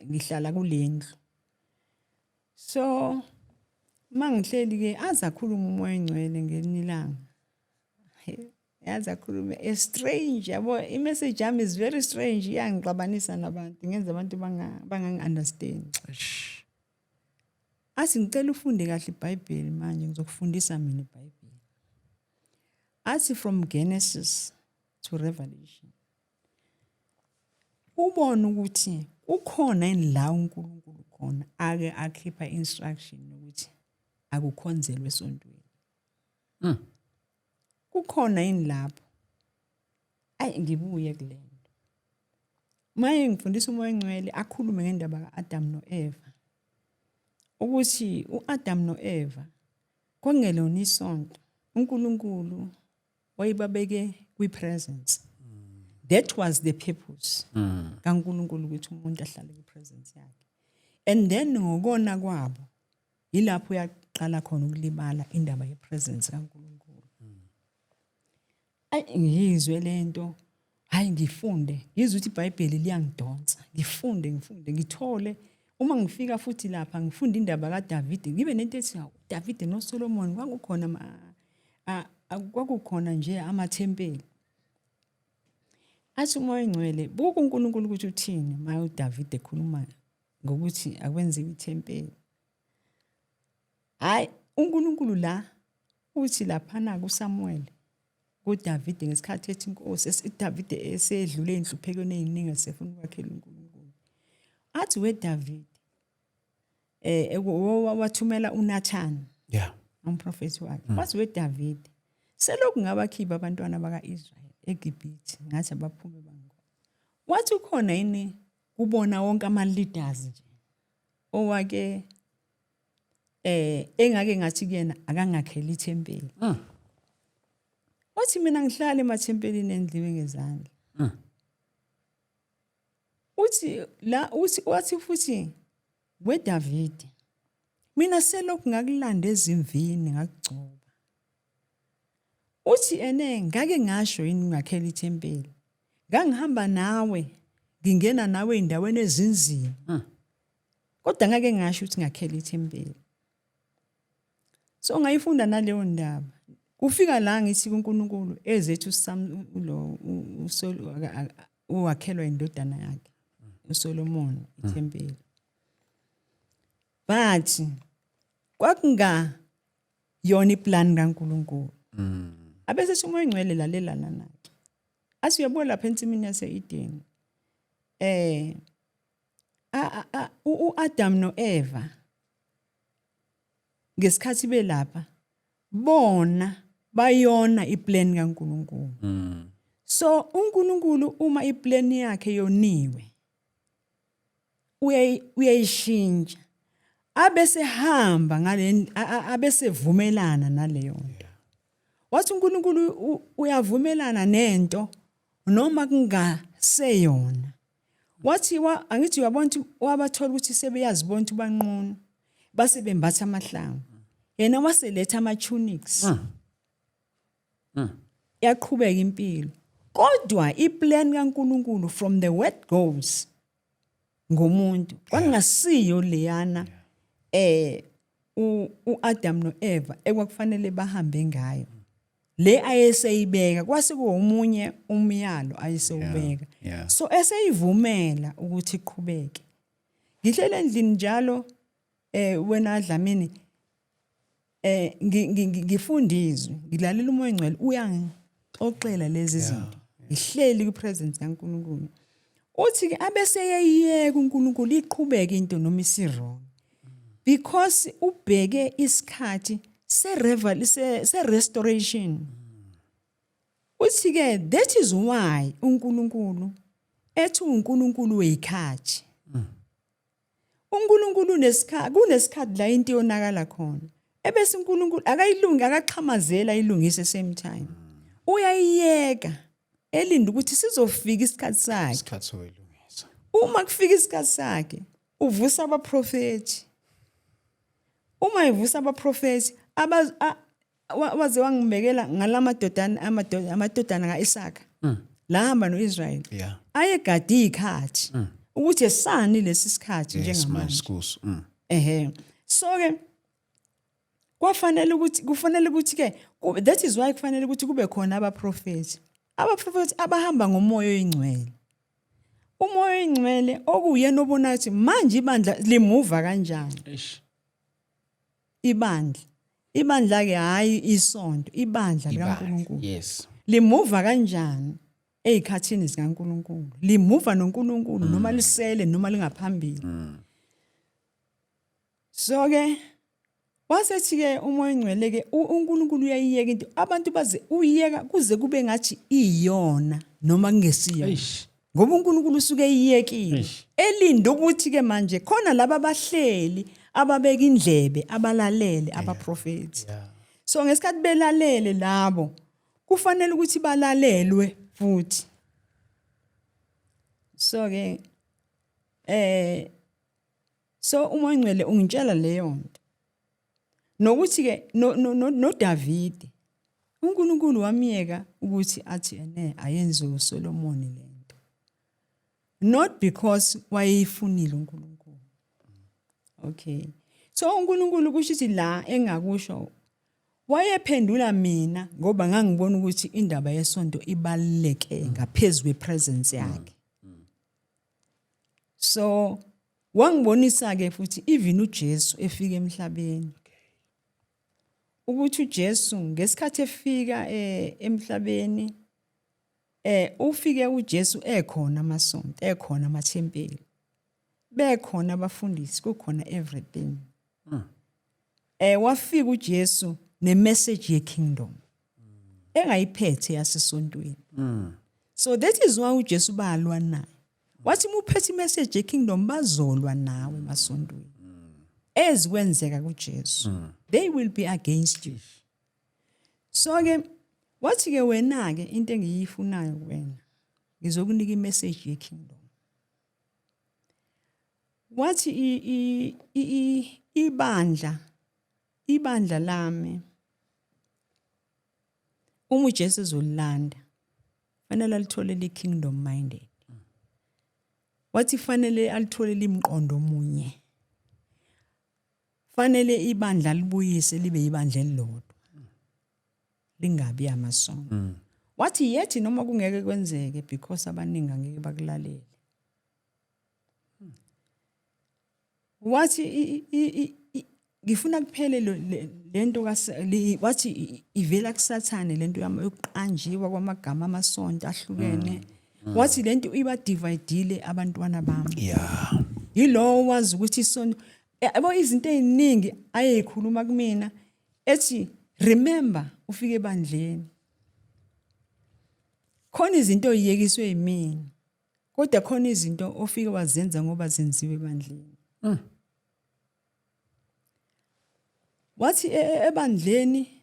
ngihlala kulendlu so mangihleli ke azakhuluma umoya ingcwele ngelinilanga yazakhuluma strange yabo imessage yami is very strange iyangixabanisa nabantu ngenza abantu bangangi-understand athi ngicela ufunde kahle iBhayibheli manje ngizokufundisa mina iBhayibheli athi from Genesis to Revelation ubona ukuthi ukhona la uNkulunkulu khona ake akhipha instruction ukuthi akukhonzelwe esontweni kukhona lapho ayi ngibuye kulento maye ngifundisa umoya engcwele akhulume ngendaba kaAdam noEva ukuthi uAdam noEva kongelona isonto uNkulunkulu wayibabeke kwipresence that was the purpose kaNkulunkulu ukuthi umuntu ahlale kwipresence yakhe and then ngokona kwabo yilapho yaqala khona ukulibala indaba yepresence kaNkulunkulu ayi ngizwe lento hayi ngifunde ngizwe ukuthi iBhayibheli liyangidonsa ngifunde ngithole uma ngifika futhi lapha ngifunda indaba kaDavid ngibe nento ethi uDavid noSolomon kwakukhona nje amathempeli athi umoya engcwele buka uNkulunkulu ukuthi uthini maye uDavid ekhuluma ngokuthi akwenziwe ithempeli. Hayi uNkulunkulu la uthi laphana kuSamuel kuDavid ngesikhathi ethi inkosi uDavid esedlule enhluphekweni eziningi esefuna ukwakhela uNkulunkulu. Athi weDavid wathumela uNathan umprofeti wakhe. Wathi weDavid selokhu ngabakhipha abantwana bakaIsrael eGibhithe ngathi abaphume bango. Wathi ukhona yini kubona wonke ama leaders nje owake engake ngathi kuyena akangakhela ithempeli. Wathi mina ngihlala emathempelini endliwe ngezandla. Wathi futhi weDavid mina selokhu ngakulanda ezimvini ngakugcoba. Uthi ngake ngasho yini ngakhela ithempeli. Ngangihamba nawe ngingena nawe endaweni ezinzima. Kodwa ngake ngasho ukuthi ngakhela ithempeli. So ngayifunda naleyo ndaba. Kufika la ngithi kuNkulunkulu ezethu wakhelwa indodana yakhe uSolomon ithempeli. Bathi kwakunga yona iplan kaNkulunkulu. Abese umoya engcwele lalelana nathi. Asiyabona lapha ensimini yaseEden. uAdam noEva ngesikhathi belapha bona bayona iplan kaNkulunkulu. So uNkulunkulu uma iplan yakhe yoniwe uyayishintsha abese hamba ngale abese vumelana naleyo nto. Wathi uNkulunkulu uyavumelana nento noma kungaseyona. Wathi angithi uyabona ukuthi wabathola ukuthi sebeyazibona ukuthi banqunu base bembatha amahlangu. Yena waseletha ama tunics. Yaqhubeka impilo. Kodwa iplan kaNkulunkulu from the word goes ngomuntu kwangasiyo leyana uAdam noEva ekwakufanele bahambe ngayo. Le ayeseyibeka kwase kuomunye umyalo ayesewubeka. So eseyivumela ukuthi iqhubeke. Ngihlele endlini njalo wena Dlamini ngifundizwe ngilalela umoya engcwele uyangixoxela lezi zinto. Ngihleli kupresence kaNkulunkulu. Uthi ke abeseyeyeka uNkulunkulu iqhubeke into noma isirong. Because ubheke isikhathi se restoration. Uthi ke that is why uNkulunkulu ethi uNkulunkulu weyikhathi. uNkulunkulu kunesikhathi la into yonakala khona. Ebese uNkulunkulu akayilungi akaxhamazela ilungise same time. Uyayiyeka elinda ukuthi sizofika isikhathi sakhe. Isikhathi soyilungisa. Uma kufika isikhathi sakhe uvusa abaprofeti. Uma evusa abaprofeti waze wangibekela ngalamadodana kaIsaka. La hamba noIsrael. Ayegadi ikhathi ukuthi esani lesi sikhathi njengamanje. So ke kufanele ukuthi ke that is why kufanele ukuthi kube khona abaprofeti. Abaprofeti abahamba ngomoya oyingcwele. Umoya oyingcwele okuyena obona ukuthi manje ibandla limuva kanjani. Ibandla ke hayi isonto, ibandla likaNkulunkulu. Yes. Limuva kanjani ezikhathini zikaNkulunkulu? Limuva noNkulunkulu noma lisele noma lingaphambili. So ke wasethi ke umoya engcwele ke uNkulunkulu uyayiyeka into abantu baze uyiyeka kuze kube ngathi iyona noma kungesiyo. Ngoba uNkulunkulu usuke eyiyekile. Elinda ukuthi ke manje khona laba abahleli ababeka indlebe abalalele abaprofeti. So ngesikhathi belalele labo kufanele ukuthi balalelwe futhi. So ke so umoya engcwele ungitshela leyo nto. Nokuthi ke no David uNkulunkulu wamiyeka ukuthi athi ayenze uSolomon lento. Not because wayeyifunile uNkulunkulu. Okay. So uNkulunkulu kusho ukuthi la engakusho wayephendula mina ngoba ngangibona ukuthi indaba yesonto ibaluleke ngaphezulu kwepresence yakhe. So wangibonisa ke futhi even uJesu efika emhlabeni ukuthi uJesu ngesikhathi efika emhlabeni ufike uJesu ekhona amasonto, ekhona amathempeli, bekhona abafundisi, kukhona everything. Wafika uJesu ne-message ye-kingdom engayiphethe yasesontweni. So that is why uJesu balwa naye. Wathi muphethe i-message ye-kingdom bazolwa nawe emasontweni. Ezikwenzeka kuJesu, they will be against you. So ke wathi ke wena ke into engiyifunayo kuwena ngizokunika i-message ye-kingdom. Wathi ibandla lami uma uJesu ezolanda fanele alithole li-kingdom minded. Wathi fanele alithole limqondo omunye. Fanele ibandla libuyise libe ibandla elilodwa. Lingabi amasonto. Wathi yethi noma kungeke kwenzeke because abaningi angeke bakulalele. Wathi ngifuna kuphele lento wathi ivela kuSathane lento yokuqanjiwa kwamagama amasonto ahlukene. Wathi lento iba divideile abantwana bami. Yeah. Yilo wazi ukuthi isonto yabo izinto eziningi ayeyikhuluma kumina ethi remember ufike ebandleni. Khona izinto oyiyekiswe yimina. Kodwa khona izinto ofike wazenza ngoba zenziwe ebandleni. Wathi ebandleni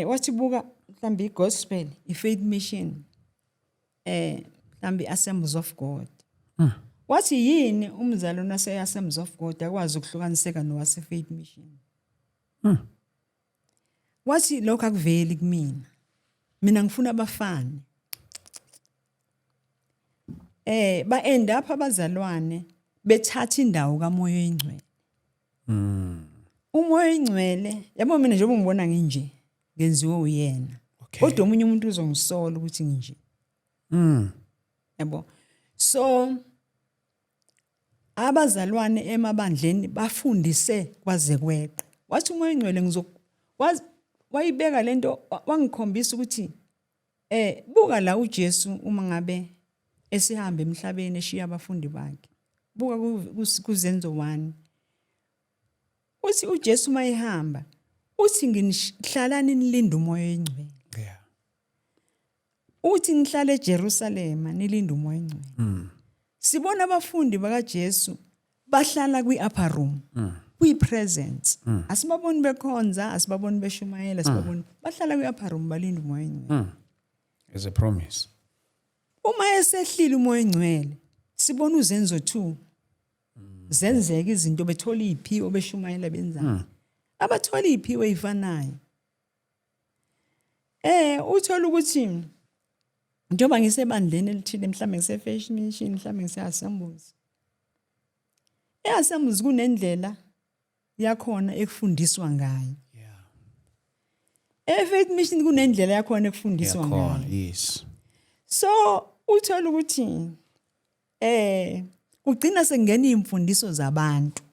wathi buka mhlambi igospel, ifaith mission mhlambi Assemblies of God. Wathi yini umzalwane wase-Assemblies of God akwazi ukuhlukaniseka nowase faith mission. Wathi lokho akuveli kumina. Mina ngifuna abafana. Ba end up abazalwane bethatha indawo kaMoya oyingcwele. Umoya oyingcwele yabo mina njengoba ngibona nginje ngenziwe uyena. Kodwa omunye umuntu uzongisola ukuthi nginje. Yabo. So abazalwane emabandleni bafundise kwaze kweqe. Wathi umoya oyingcwele wayibeka lento wangikhombisa ukuthi buka la uJesu uma ngabe esihamba emhlabeni eshiya abafundi bakhe. Buka kuzenzo 1. Uthi uJesu mayihamba uthi ngihlalani nilinda umoya oyingcwele. Yeah. Uthi nihlale eJerusalema nilinda umoya oyingcwele. Sibona abafundi bakaJesu bahlala kwi-upper room. Kwi-presence. Asibaboni bekhonza, asibaboni beshumayela, asibaboni bahlala kwi-upper room balinda umoya oyingcwele. As a promise. Uma esehlile umoya oyingcwele sibona uzenzo 2. Zenzeka izinto bethola iphiwo beshumayela benzayo. Abathola iphiwo ezifanayo. Uthola ukuthi njengoba ngisebandleni elithile mhlambe ngise-faith mission mhlambe ngise-assemblies. E-assemblies kunendlela yakhona ekufundiswa ngayo. Yeah. E-faith mission kunendlela yakhona ekufundiswa ngayo. Yes. So uthola ukuthi ugcina sengena imfundiso zabantu.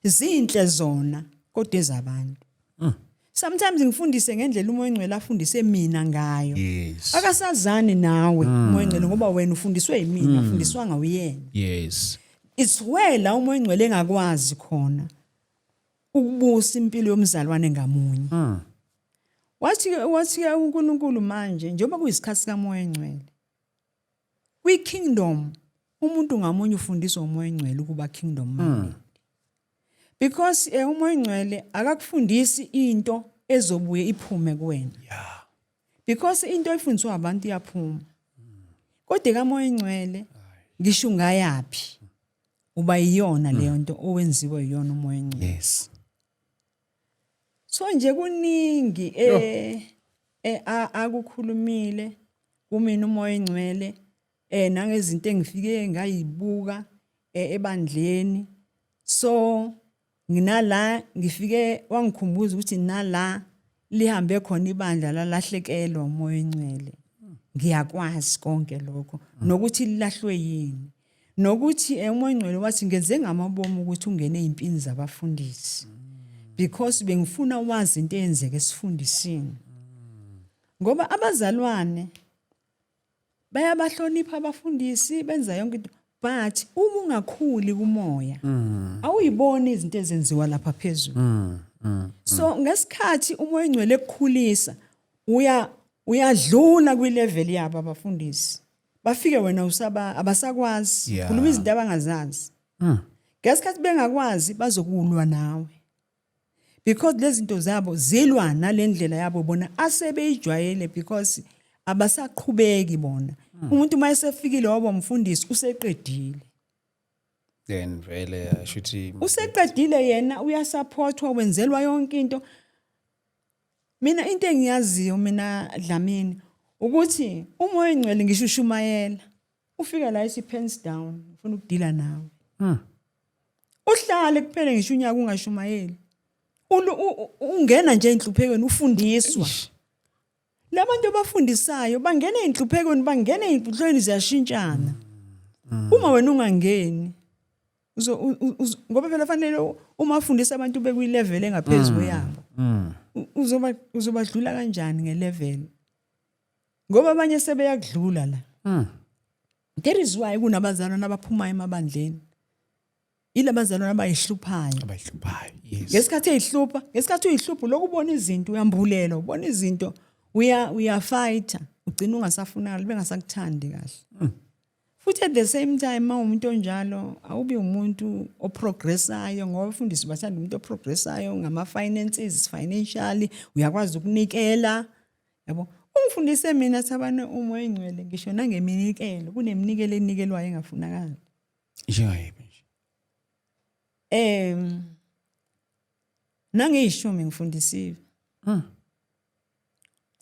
Zinhle zona kodwa ezabantu. Sometimes ngifundise ngendlela umoya oyingcwele afundise mina ngayo. Yes. Akasazani nawe umoya oyingcwele ngoba wena ufundiswe yimina, ufundiswa ngawuyena. Yes. It's where la umoya oyingcwele engakwazi khona ukubusa impilo yomzalwane ngamunye. Wathi uNkulunkulu manje njengoba kuyisikhathi kaMoya oyingcwele. Kwi-kingdom umuntu ngamunye ufundiswa umoya oyingcwele ukuba kingdom minded. Because umoya oyingcwele akakufundisi into ezobuye iphume kuwena. Yeah. Because into efundiswa abantu iyaphuma. Kodwa kaMoya oyingcwele ngisho ngayapi uba iyona leyo nto owenziwe iyona umoya oyingcwele. Yes. So nje kuningi akukhulumile kumina umoya oyingcwele nangezinto engifike ngayibuka ebandleni. So nginala ngifike wangikhumbuza ukuthi nala lihambe khona ibandla lalahlekelwa umoya engcwele ngiyakwazi konke lokho nokuthi lilahlwe yini nokuthi umoya engcwele wathi ngenze ngamabomu ukuthi ungene ezimpini zabafundisi because bengifuna wazi into eyenzeke esifundisini ngoba abazalwane bayabahlonipha abafundisi benza yonke into but uma ungakhuli kumoya awuyiboni izinto ezenziwa lapha phezulu so ngesikhathi umoya engcwele ekukhulisa uyadlula kwilevel yabo abafundisi bafike wena abasakwazi khuluma izinto abangazazi ngesikhathi bengakwazi bazokulwa nawe because lezi zinto zabo zilwa nalendlela yabo bona asebeyijwayele because abasaqhubeki bona umuntu mayesefikile waba umfundisi useqedile then vele ashuthi useqedile yena uyasupportwa wenzelwa yonke into mina into engiyaziyo mina Dlamini ukuthi umoya engcwele ngishushumayela ufika la pens down ufuna ukudila nawe uhlale kuphela ngisho unyaka ungashumayeli ungena nje enhluphekweni ufundiswa labantu abafundisayo bangena enhluphekweni bangena ezinhlweni ziyashintshana uma wena ungangeni ngoba phela fanele uma ufundisa abantu bekwi-level engaphezulu yabo uzobadlula kanjani nge-level ngoba abanye sebeyakudlula la there is why kunabazalwane abaphuma emabandleni ilabazalwane abayihluphayo yes ngesikhathi ezihlupha ngesikhathi uyihlupha lokubona izinto uyambulela ubona izinto uyafighter ugcina ungasafunakala bengasakuthandi kahle futhi at the same time umuntu onjalo awubi umuntu oprogressayo ngoba abafundisi bathanda umuntu oprogressayo ngama finances financially uyakwazi ukunikela yabo ungifundise mina thabane umoya engcwele ngisho nangeminikelo kuneminikelo enikelwayo engafunakala njengayiphi nangeyishumi ngifundisiwe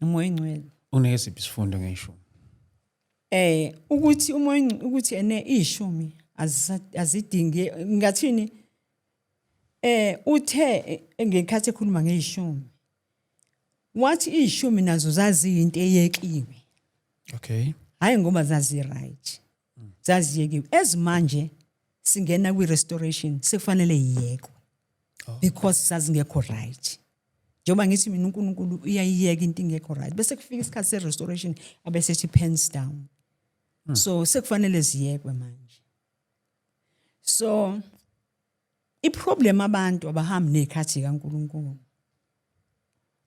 umoya engcwele unesiphi isifundo ngeyishumi ukuthi umoya ukuthi ishumi azidingi ngathini uthe ngekhathi ekhuluma ngeyishumi wathi ishumi nazo zazi into eyekiwe okay hayi ngoba zazi right zaziyekiwe ezimanje singena kwi restoration sekufanele iyekwe because sazingekho right njengoba ngithi mina uNkulunkulu uyayiyeka into ingekho right bese kufika isikhathi se restoration abesethi pens down so sekufanele ziyekwe manje so iproblem abantu abahambi nekhathi kaNkulunkulu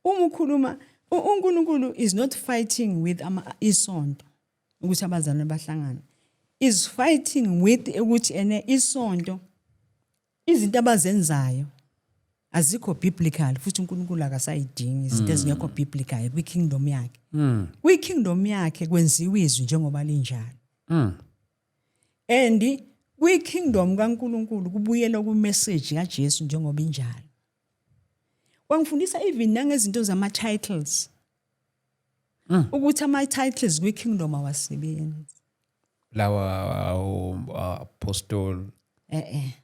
uma ukhuluma uNkulunkulu is not fighting with isonto ukuthi abazalwane bahlangane is fighting with ukuthi isonto izinto abazenzayo azikho biblical futhi uNkulunkulu akasayidingi izinto ezingekho biblical kwi kingdom yakhe kwi kingdom yakhe kwenziwa izwi njengoba linjalo and kwi kingdom kaNkulunkulu kubuyela ku message kaJesu njengoba injalo wangifundisa even nangezinto zama titles ukuthi ama titles kwi kingdom awasebenzi lawa apostle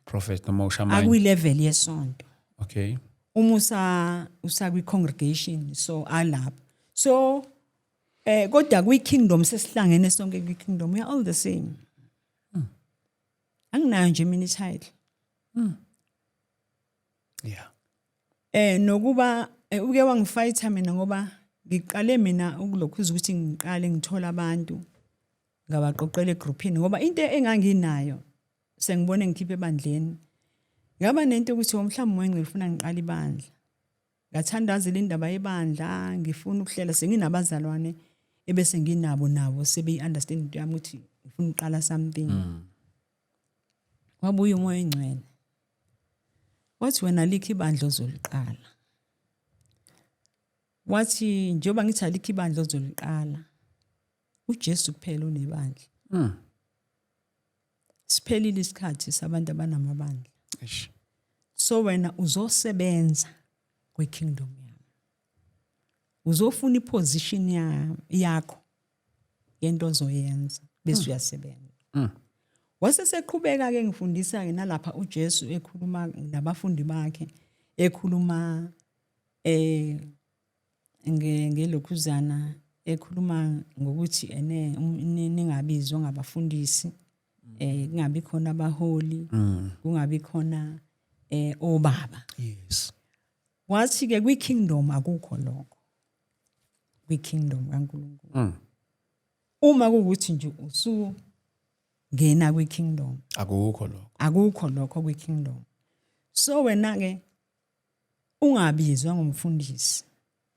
prophet noma ushamani akwi level yesonto okay umusa kwi congregation so alapha so kodwa kwi kingdom sesihlangene sonke kwi kingdom we are all the same anginayo nje mina title yeah nokuba uke wangifighter mina ngoba ngiqale mina ukulokhu ukuthi ngiqale ngithola abantu ngabaqoqela egroupini ngoba into enganginayo sengibone ngikhiphe ebandleni ngaba nento ukuthi mhlawumbe moya engcwele ufuna ngiqala ibandla ngathandazela indaba yebandla ngifuna ukuhlela senginabazalwane ebese nginabo sebe understand into yami ukuthi ngifuna uqala something wabuya umoya engcwele wathi wena likhi ibandla ozoliqala wathi njengoba ngithi alikhi ibandla ozoliqala uJesu kuphela unebandla siphelile isikhathi sabantu abanamabandla so wena uzosebenza kwi kingdom yakho uzofuna iposition yakho yento ozoyenza bese uyasebenza waseseqhubeka ke ngifundisa ke nalapha uJesu ekhuluma nabafundi bakhe ekhuluma ngelokhuzana ekhuluma ngokuthi ningabizwa ngabafundisi kungabi khona abaholi kungabi khona obaba. Yes. Wathi ke kwi-kingdom akukho lokho. Kwi-kingdom kaNkulunkulu. Uma kuukuthi nje usungena kwi-kingdom Akukho lokho. akukho lokho kwi-kingdom. So wena ke ungabizwa ngumfundisi.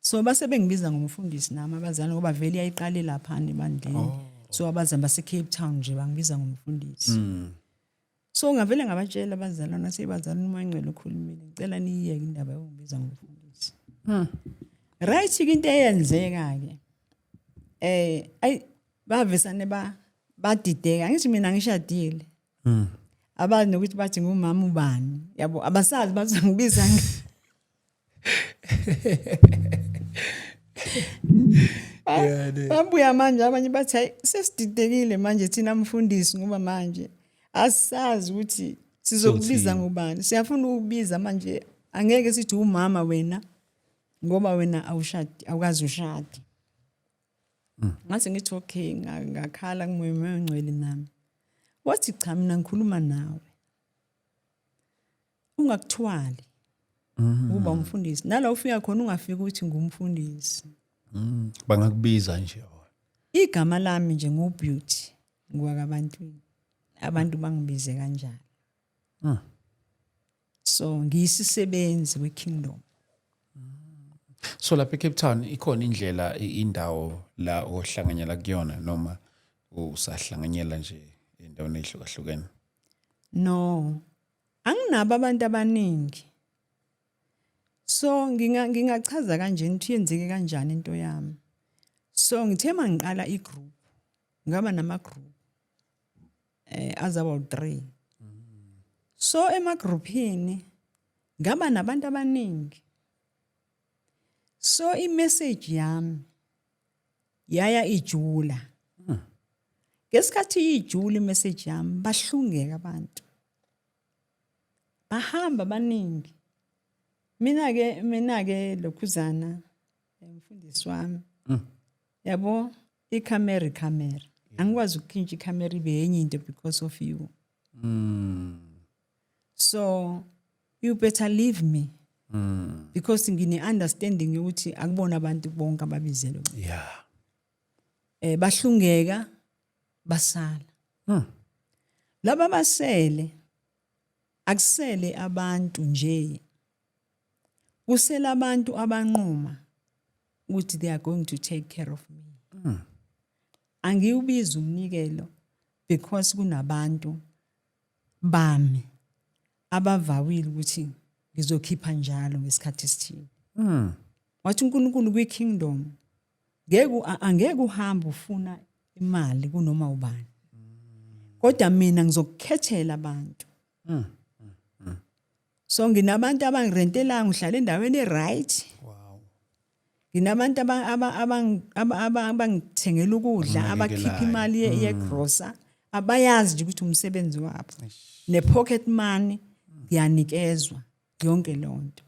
So base bengibiza ngumfundisi nami abazali ngoba vele yayiqale lapha ebandleni. So abazali base Cape Town nje bangibiza ngumfundisi. So ngavele ngabatshela abazali nasebazali uMangcwele ukhulumile ngicela niyeke indaba yokungibiza ngumfundisi. Right into eyenzeka ke bavesane badideka ngithi mina ngishadile. Abazi nokuthi bathi ngumama ubani yabo abasazi bazongibiza babuya manje abanye bathi hayi sesididekile manje thina mfundisi ngoba manje asazi ukuthi sizokubiza ngubani siyafuna ukubiza manje angeke sithi umama wena ngoba wena awushadi awukazi ushadi. Ngase ngithi okay ngakhala kumoya ongcwele nami wathi cha mina ngikhuluma nawe ungakuthwali uba umfundisi nala ufika khona ungafika ukuthi ngumfundisi Bangakubiza nje. igama lami nje nguBeauty ngwakabantwini abantu bangibize kanjalo. So ngiyisisebenzi we-kingdom. So lapha eCape Town ikhona indlela indawo la ohlanganyela kuyona noma usahlanganyela nje endaweni ehlukahlukene? No, anginabo abantu abaningi. So ngingachaza kanje ukuthi yenzeke kanjani into yami. So ngithe mangiqala igroup ngaba nama group azaba 3. So emagroupini ngaba nabantu abaningi. So imessage yami yaya ijula. Ngesikhathi ijula imessage yami bahlungeka abantu. Bahamba baningi. Mina ke lokhuzana umfundisi wami. Yabo camera. Angikwazi ukukhintsha icamera ibe enye into because of you. So you better leave me. Because ngine understanding ukuthi akubona abantu bonke ababizelo. Yeah. Bahlungeka basala. Laba basele akusele abantu nje. Kusela abantu abanquma ukuthi they are going to take care of me. Angiubiza umnikelo because kunabantu bami abavawile ukuthi ngizokhipha njalo ngesikhathi esithile. Wathi uNkulunkulu kwi-kingdom angeke uhambe ufuna imali kunoma ubani. Kodwa mina ngizokukhethela abantu. So nginabantu abangirentela ngihlala endaweni eright. Wow. Nginabantu abangithengela ukudla abakhipha imali yegrocer abayazi nje ukuthi umsebenzi wabo. Ne-pocket money ngiyanikezwa yonke lonto.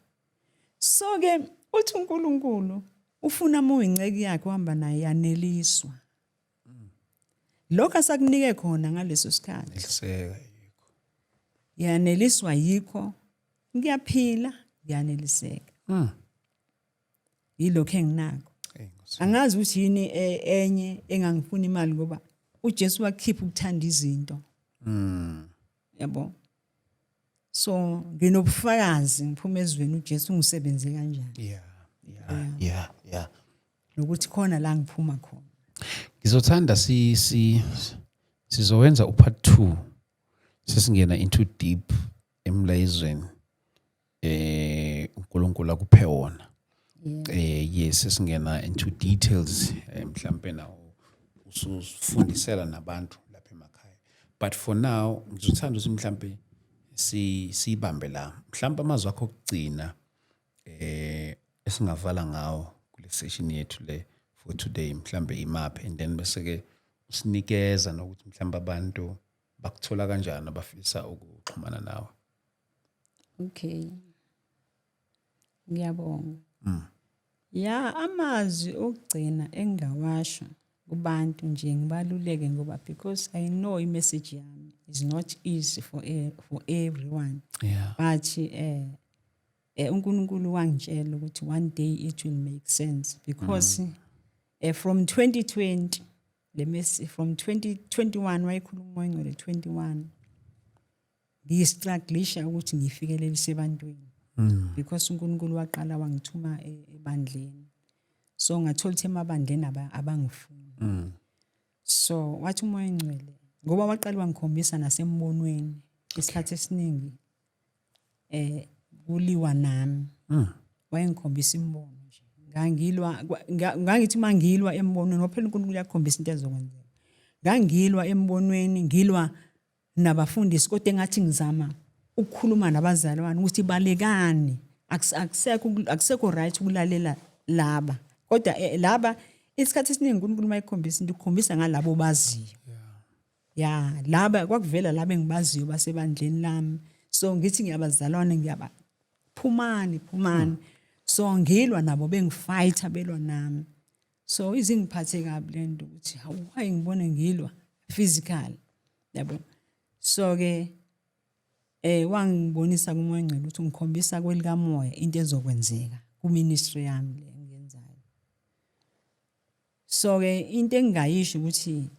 So ke uthi uNkulunkulu ufuna muyinceke yakhe uhamba naye yaneliswa. Lokho asakunike khona ngaleso sikhathi. Eliseka yikho. Yaneliswa yikho. Ngiyaphila, ngiyaneliseka. Yilokho enginako. Angazi ukuthi yini enye engangifuna imali ngoba uJesu wakhipha ukuthanda izinto. Yabo. So nginobufakazi ngiphuma ezweni uJesu ungisebenze kanjani. Yeah. Nokuthi khona la ngiphuma khona. Ngizothanda sizowenza upart 2 sesingena into deep emlayezweni uNkulunkulu akuphe wona. Yes sesingena into details mhlambe nawo usufundisela nabantu lapha emakhaya. But for now ngizothanda ukuthi mhlambe sibambe la. Mhlambe amazwi akho okugcina esingavala ngawo kule session yethu le for today mhlambe imaphi and then bese ke usinikeza nokuthi mhlambe abantu bakuthola kanjani abafisa ukuxhumana nawe. Okay. Ngiyabonga. Ya amazwi okugcina engawasho kubantu nje ngibaluleke ngoba because I know i-message yami is not easy for everyone. Yeah. But uNkulunkulu wangitshela ukuthi one day it will make sense because from 2020 from 2021 wayekhuluma uMoyengcwele 21 ngiyistrugglisha ukuthi ngifikelele sebantwini because uNkulunkulu waqala wangithuma ebandleni so ngathola ukuthi emabandleni abangifuni so wathi uMoyengcwele ngoba waqala wangikhombisa nasembonweni isikhathi esiningi kuliwa nami wayengikhombisa imbono nje ngangithi mangilwa embonweni ngoba phela uNkulunkulu uyakhombisa into ezokwenzeka ngangilwa embonweni ngilwa nabafundisi kodwa engathi ngizama ukukhuluma nabazalwane ukuthi balekani akusekho right ukulalela laba kodwa laba isikhathi esiningi uNkulunkulu mayikhombisa into ukhombisa ngalabo baziyo ya laba kwakuvela laba engibaziyo basebandleni lami so ngithi ngiyabazalwane phumani so ngilwa nabo bengifighter belwa nami so izingiphathe kabi lento ukuthi hayi ngibone ngilwa physical yabo so ke wangibonisa kuMoyengcwele ukuthi ngikhombisa kwelikamoya into ezokwenzeka ku ministry yami le engiyenzayo so ke into engingayisho ukuthi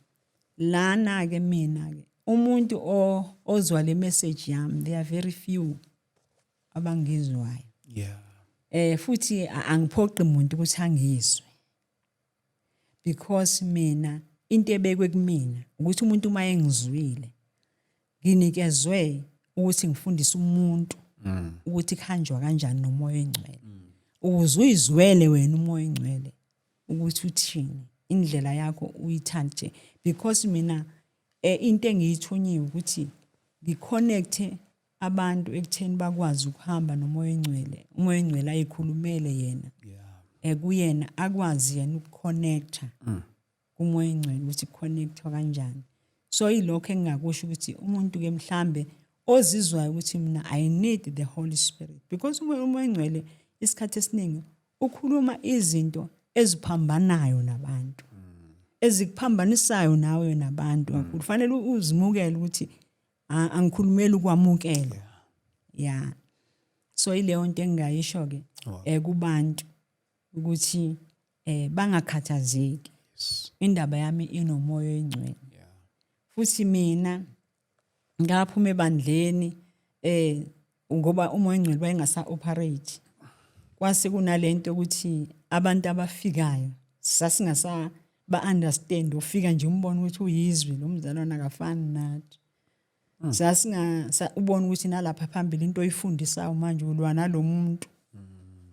lana ke mina ke umuntu ozwa le message yami there are very few abangizwayo futhi angiphoqi umuntu ukuthi angizwe because mina into ebekwe kumina ukuthi umuntu uma engizwile nginikezwe ukuthi ngifundise umuntu ukuthi kuhanjwa kanjani nomoya engcwele ukuze uyizwele wena umoya engcwele ukuthi uthini indlela yakho uyithande because mina into engiyithunyiwe ukuthi ngiconnecte abantu ekutheni bakwazi ukuhamba nomoya engcwele umoya engcwele ayikhulumele yena kuyena akwazi yena ukuconnecta kumoya engcwele ukuthi connectwa kanjani so ilokho engingakusho ukuthi umuntu ke mhlambe ozizwayo ukuthi mina I need the Holy Spirit because umoya engcwele isikhathi esiningi ukhuluma izinto eziphambanayo nabantu ezikuphambanisisayo nawe nabantu kufanele uzimukele ukuthi angikhulumeli ukwamukela yeah so ileyo nto engayisho ke kubantu ukuthi bangakhathazeki indaba yami inomoya engcwele futhi mina ngaphuma ebandleni ngoba umoya engcwele bayengasa operate kwase kunalento ukuthi abantu abafikayo sasingasa ba understand ufika nje umbone ukuthi uyizwi lo mzalwana akafani nathi sasinga ubona ukuthi nalapha phambili into oyifundisayo manje ulwa nalomuntu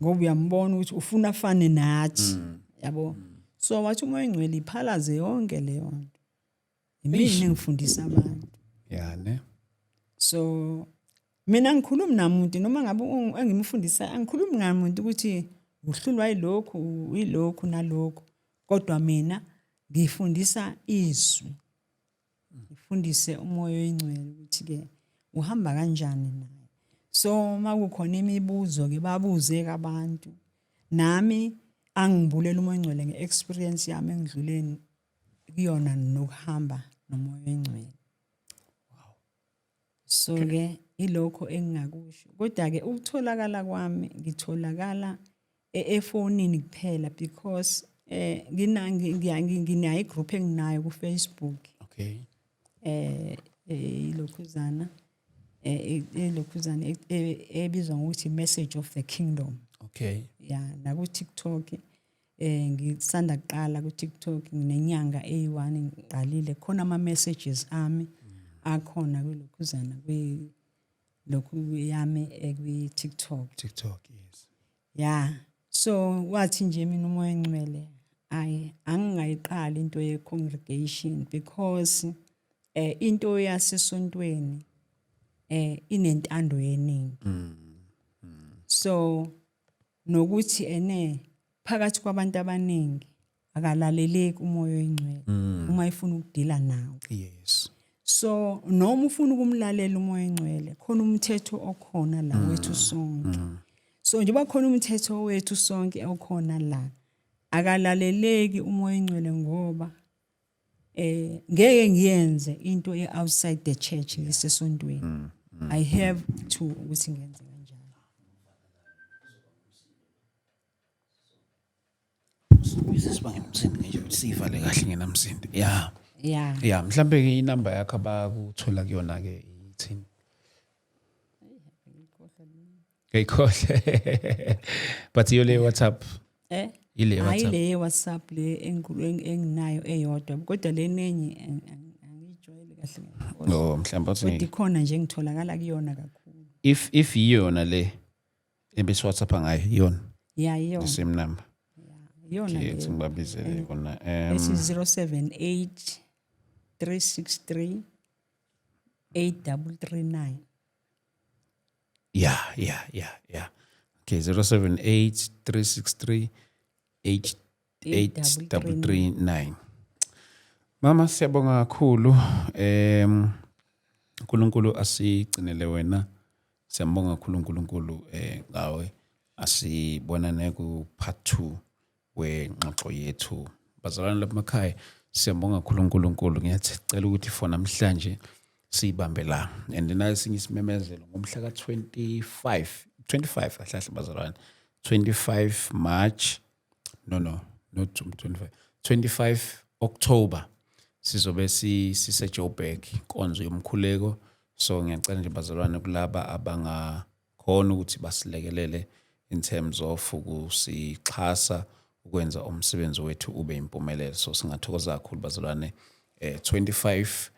ngoba uyambona ukuthi ufuna afane nathi yabo so wathi umoya engcwele iphalaze yonke leyo nto mina ngifundisa abantu ne so mina ngikhuluma namuntu noma ngabe engimfundisa angikhulumi namuntu ukuthi uhlulwa yilokhu nalokho kodwa mina ngifundisa izwi ngifundise umoya engcwele ukuthi ke uhamba kanjani naye so makukhona imibuzo ke babuze abantu nami angibulela umoya engcwele ngeexperience yami engidluleni kuyona nokuhamba nomoya engcwele so ke ilokho engingakusho kodwa ke ukutholakala kwami ngitholakala efonini kuphela because nginayo igroup enginayo ku Facebook ilokhuzana ebizwa ngokuthi Message of the Kingdom na ku TikTok ngisanda kuqala ku TikTok nginenyanga eyi1 ngiqalile khona ama messages ami akhona kulokhuzana lokhu yami ku TikTok yes so wathi nje mina umoya engcwele angingayiqali into ye congregation because into yasesontweni inentando yeningi so nokuthi phakathi kwabantu abaningi akalaleleki umoya engcwele uma ifuna ukudila nawo so noma ufuna ukumlalela umoya engcwele khona umthetho okhona la wethu sonke So njengoba khona umthetho wethu sonke okhona la akalaleleki umoya ingcwele ngoba ngeke ngiyenze into outside the church ngisesontweni. I have to ukuthi ngenze kanjalo. Sibanga umsindi nje sivale kahle ngenamsindi. Yeah. Yeah. Mhlambe ke inamba yakho abakuthola kuyona ke ithini? Ngikhohle. But yole WhatsApp. Ile WhatsApp. Ayile WhatsApp le enginayo eyodwa kodwa lenenye angijwayele kahle. No, mhlawumbe uthi kodwa ikhona nje ngitholakala kuyona kakhulu. If iyona le ebese WhatsApp ngayo iyona. Yeah, iyona. The same number. Iyona le ngibabizele kona 078 363 8339. Yeah. Okay, 078 363 8339. Mama siyabonga kakhulu. uNkulunkulu asigcinele wena. Siyambonga kakhulu uNkulunkulu ngawe. Asibonane ku part 2 wengxoxo yethu. Bazalwane lapha siyambonga kakhulu uNkulunkulu. Ngiyacela ukuthi for namhlanje sibambe la. And nayo singisimemezelo ngomhla ka 25 ahlahle bazalwane. 25 March. No, not 25. 25 October. Sizobe sise-Joburg inkonzo yomkhuleko. So ngiyacela nje bazalwane kulaba abangakhona ukuthi basilekelele in terms of ukusixhasa ukwenza umsebenzi wethu ube impumelelo. So singathokoza kakhulu bazalwane. 25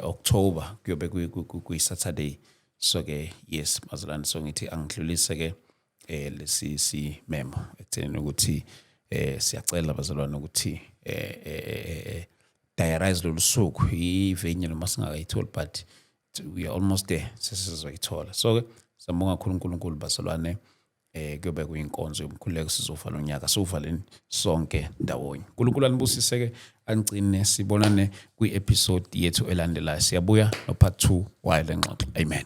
October kuyobe kuyi-Saturday. So ke yes bazalwane, so ngithi angidlulise ke lesi memo ekutheni ukuthi siyacela bazalwane ukuthi diarize lolu suku ivenue noma singakayitholi but we are almost there sesizoyithola. So ke siyabonga kakhulu uNkulunkulu bazalwane. Kuyobe kuyinkonzo yomkhuleko sizovala unyaka sovaleni sonke ndawonye. uNkulunkulu anibusise ke angcine sibonane kwi-episode yethu elandelayo. Siyabuya no part 2 wale ngxoxo. Amen.